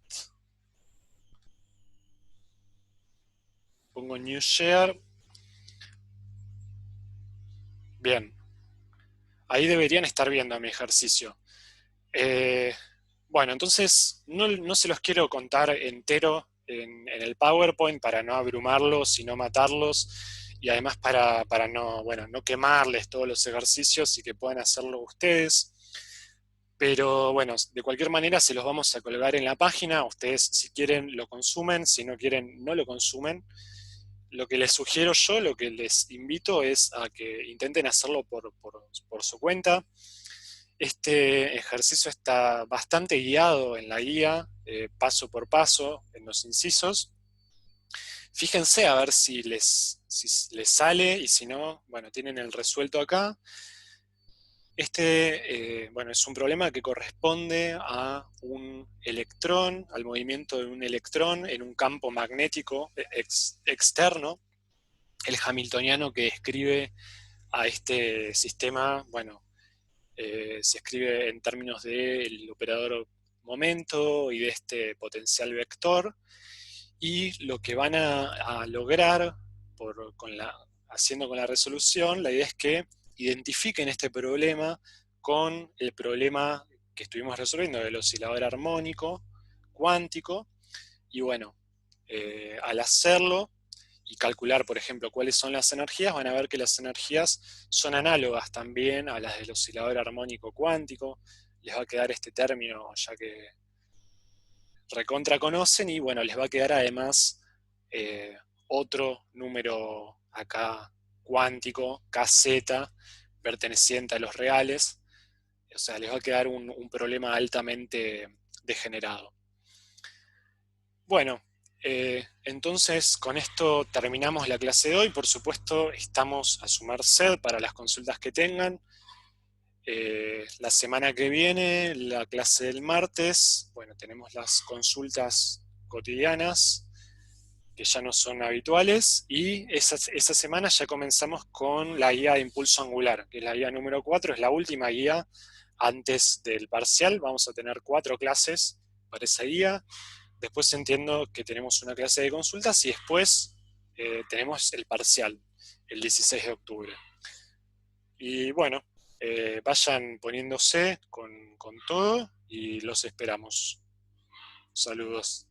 Pongo New Share. Bien. Ahí deberían estar viendo mi ejercicio. Bueno, entonces no se los quiero contar entero en el PowerPoint para no abrumarlos y no matarlos, y además para no, bueno, no quemarles todos los ejercicios y que puedan hacerlo ustedes. Pero bueno, de cualquier manera se los vamos a colgar en la página. Ustedes, si quieren, lo consumen; si no quieren, no lo consumen. Lo que les sugiero yo, lo que les invito es a que intenten hacerlo por su cuenta. Este ejercicio está bastante guiado en la guía, paso por paso, en los incisos. Fíjense a ver si les sale, y si no, bueno, tienen el resuelto acá. Bueno, es un problema que corresponde a un electrón, al movimiento de un electrón en un campo magnético externo. El hamiltoniano que describe a este sistema, bueno, se escribe en términos del operador momento y de este potencial vector, y lo que van a lograr haciendo con la resolución, la idea es que identifiquen este problema con el problema que estuvimos resolviendo del oscilador armónico cuántico, y bueno, al hacerlo y calcular, por ejemplo, cuáles son las energías, van a ver que las energías son análogas también a las del oscilador armónico cuántico. Les va a quedar este término ya que recontra conocen, y bueno, les va a quedar además otro número acá cuántico, kz, perteneciente a los reales. O sea, les va a quedar un problema altamente degenerado. Bueno, entonces con esto terminamos la clase de hoy. Por supuesto, estamos a su merced para las consultas que tengan. La semana que viene, la clase del martes, bueno, tenemos las consultas cotidianas, que ya no son habituales, y esa semana ya comenzamos con la guía de impulso angular, que es la guía número 4, es la última guía antes del parcial. Vamos a tener 4 clases para esa guía. Después entiendo que tenemos una clase de consultas, y después tenemos el parcial, el 16 de octubre. Y bueno, vayan poniéndose con todo, y los esperamos. Saludos.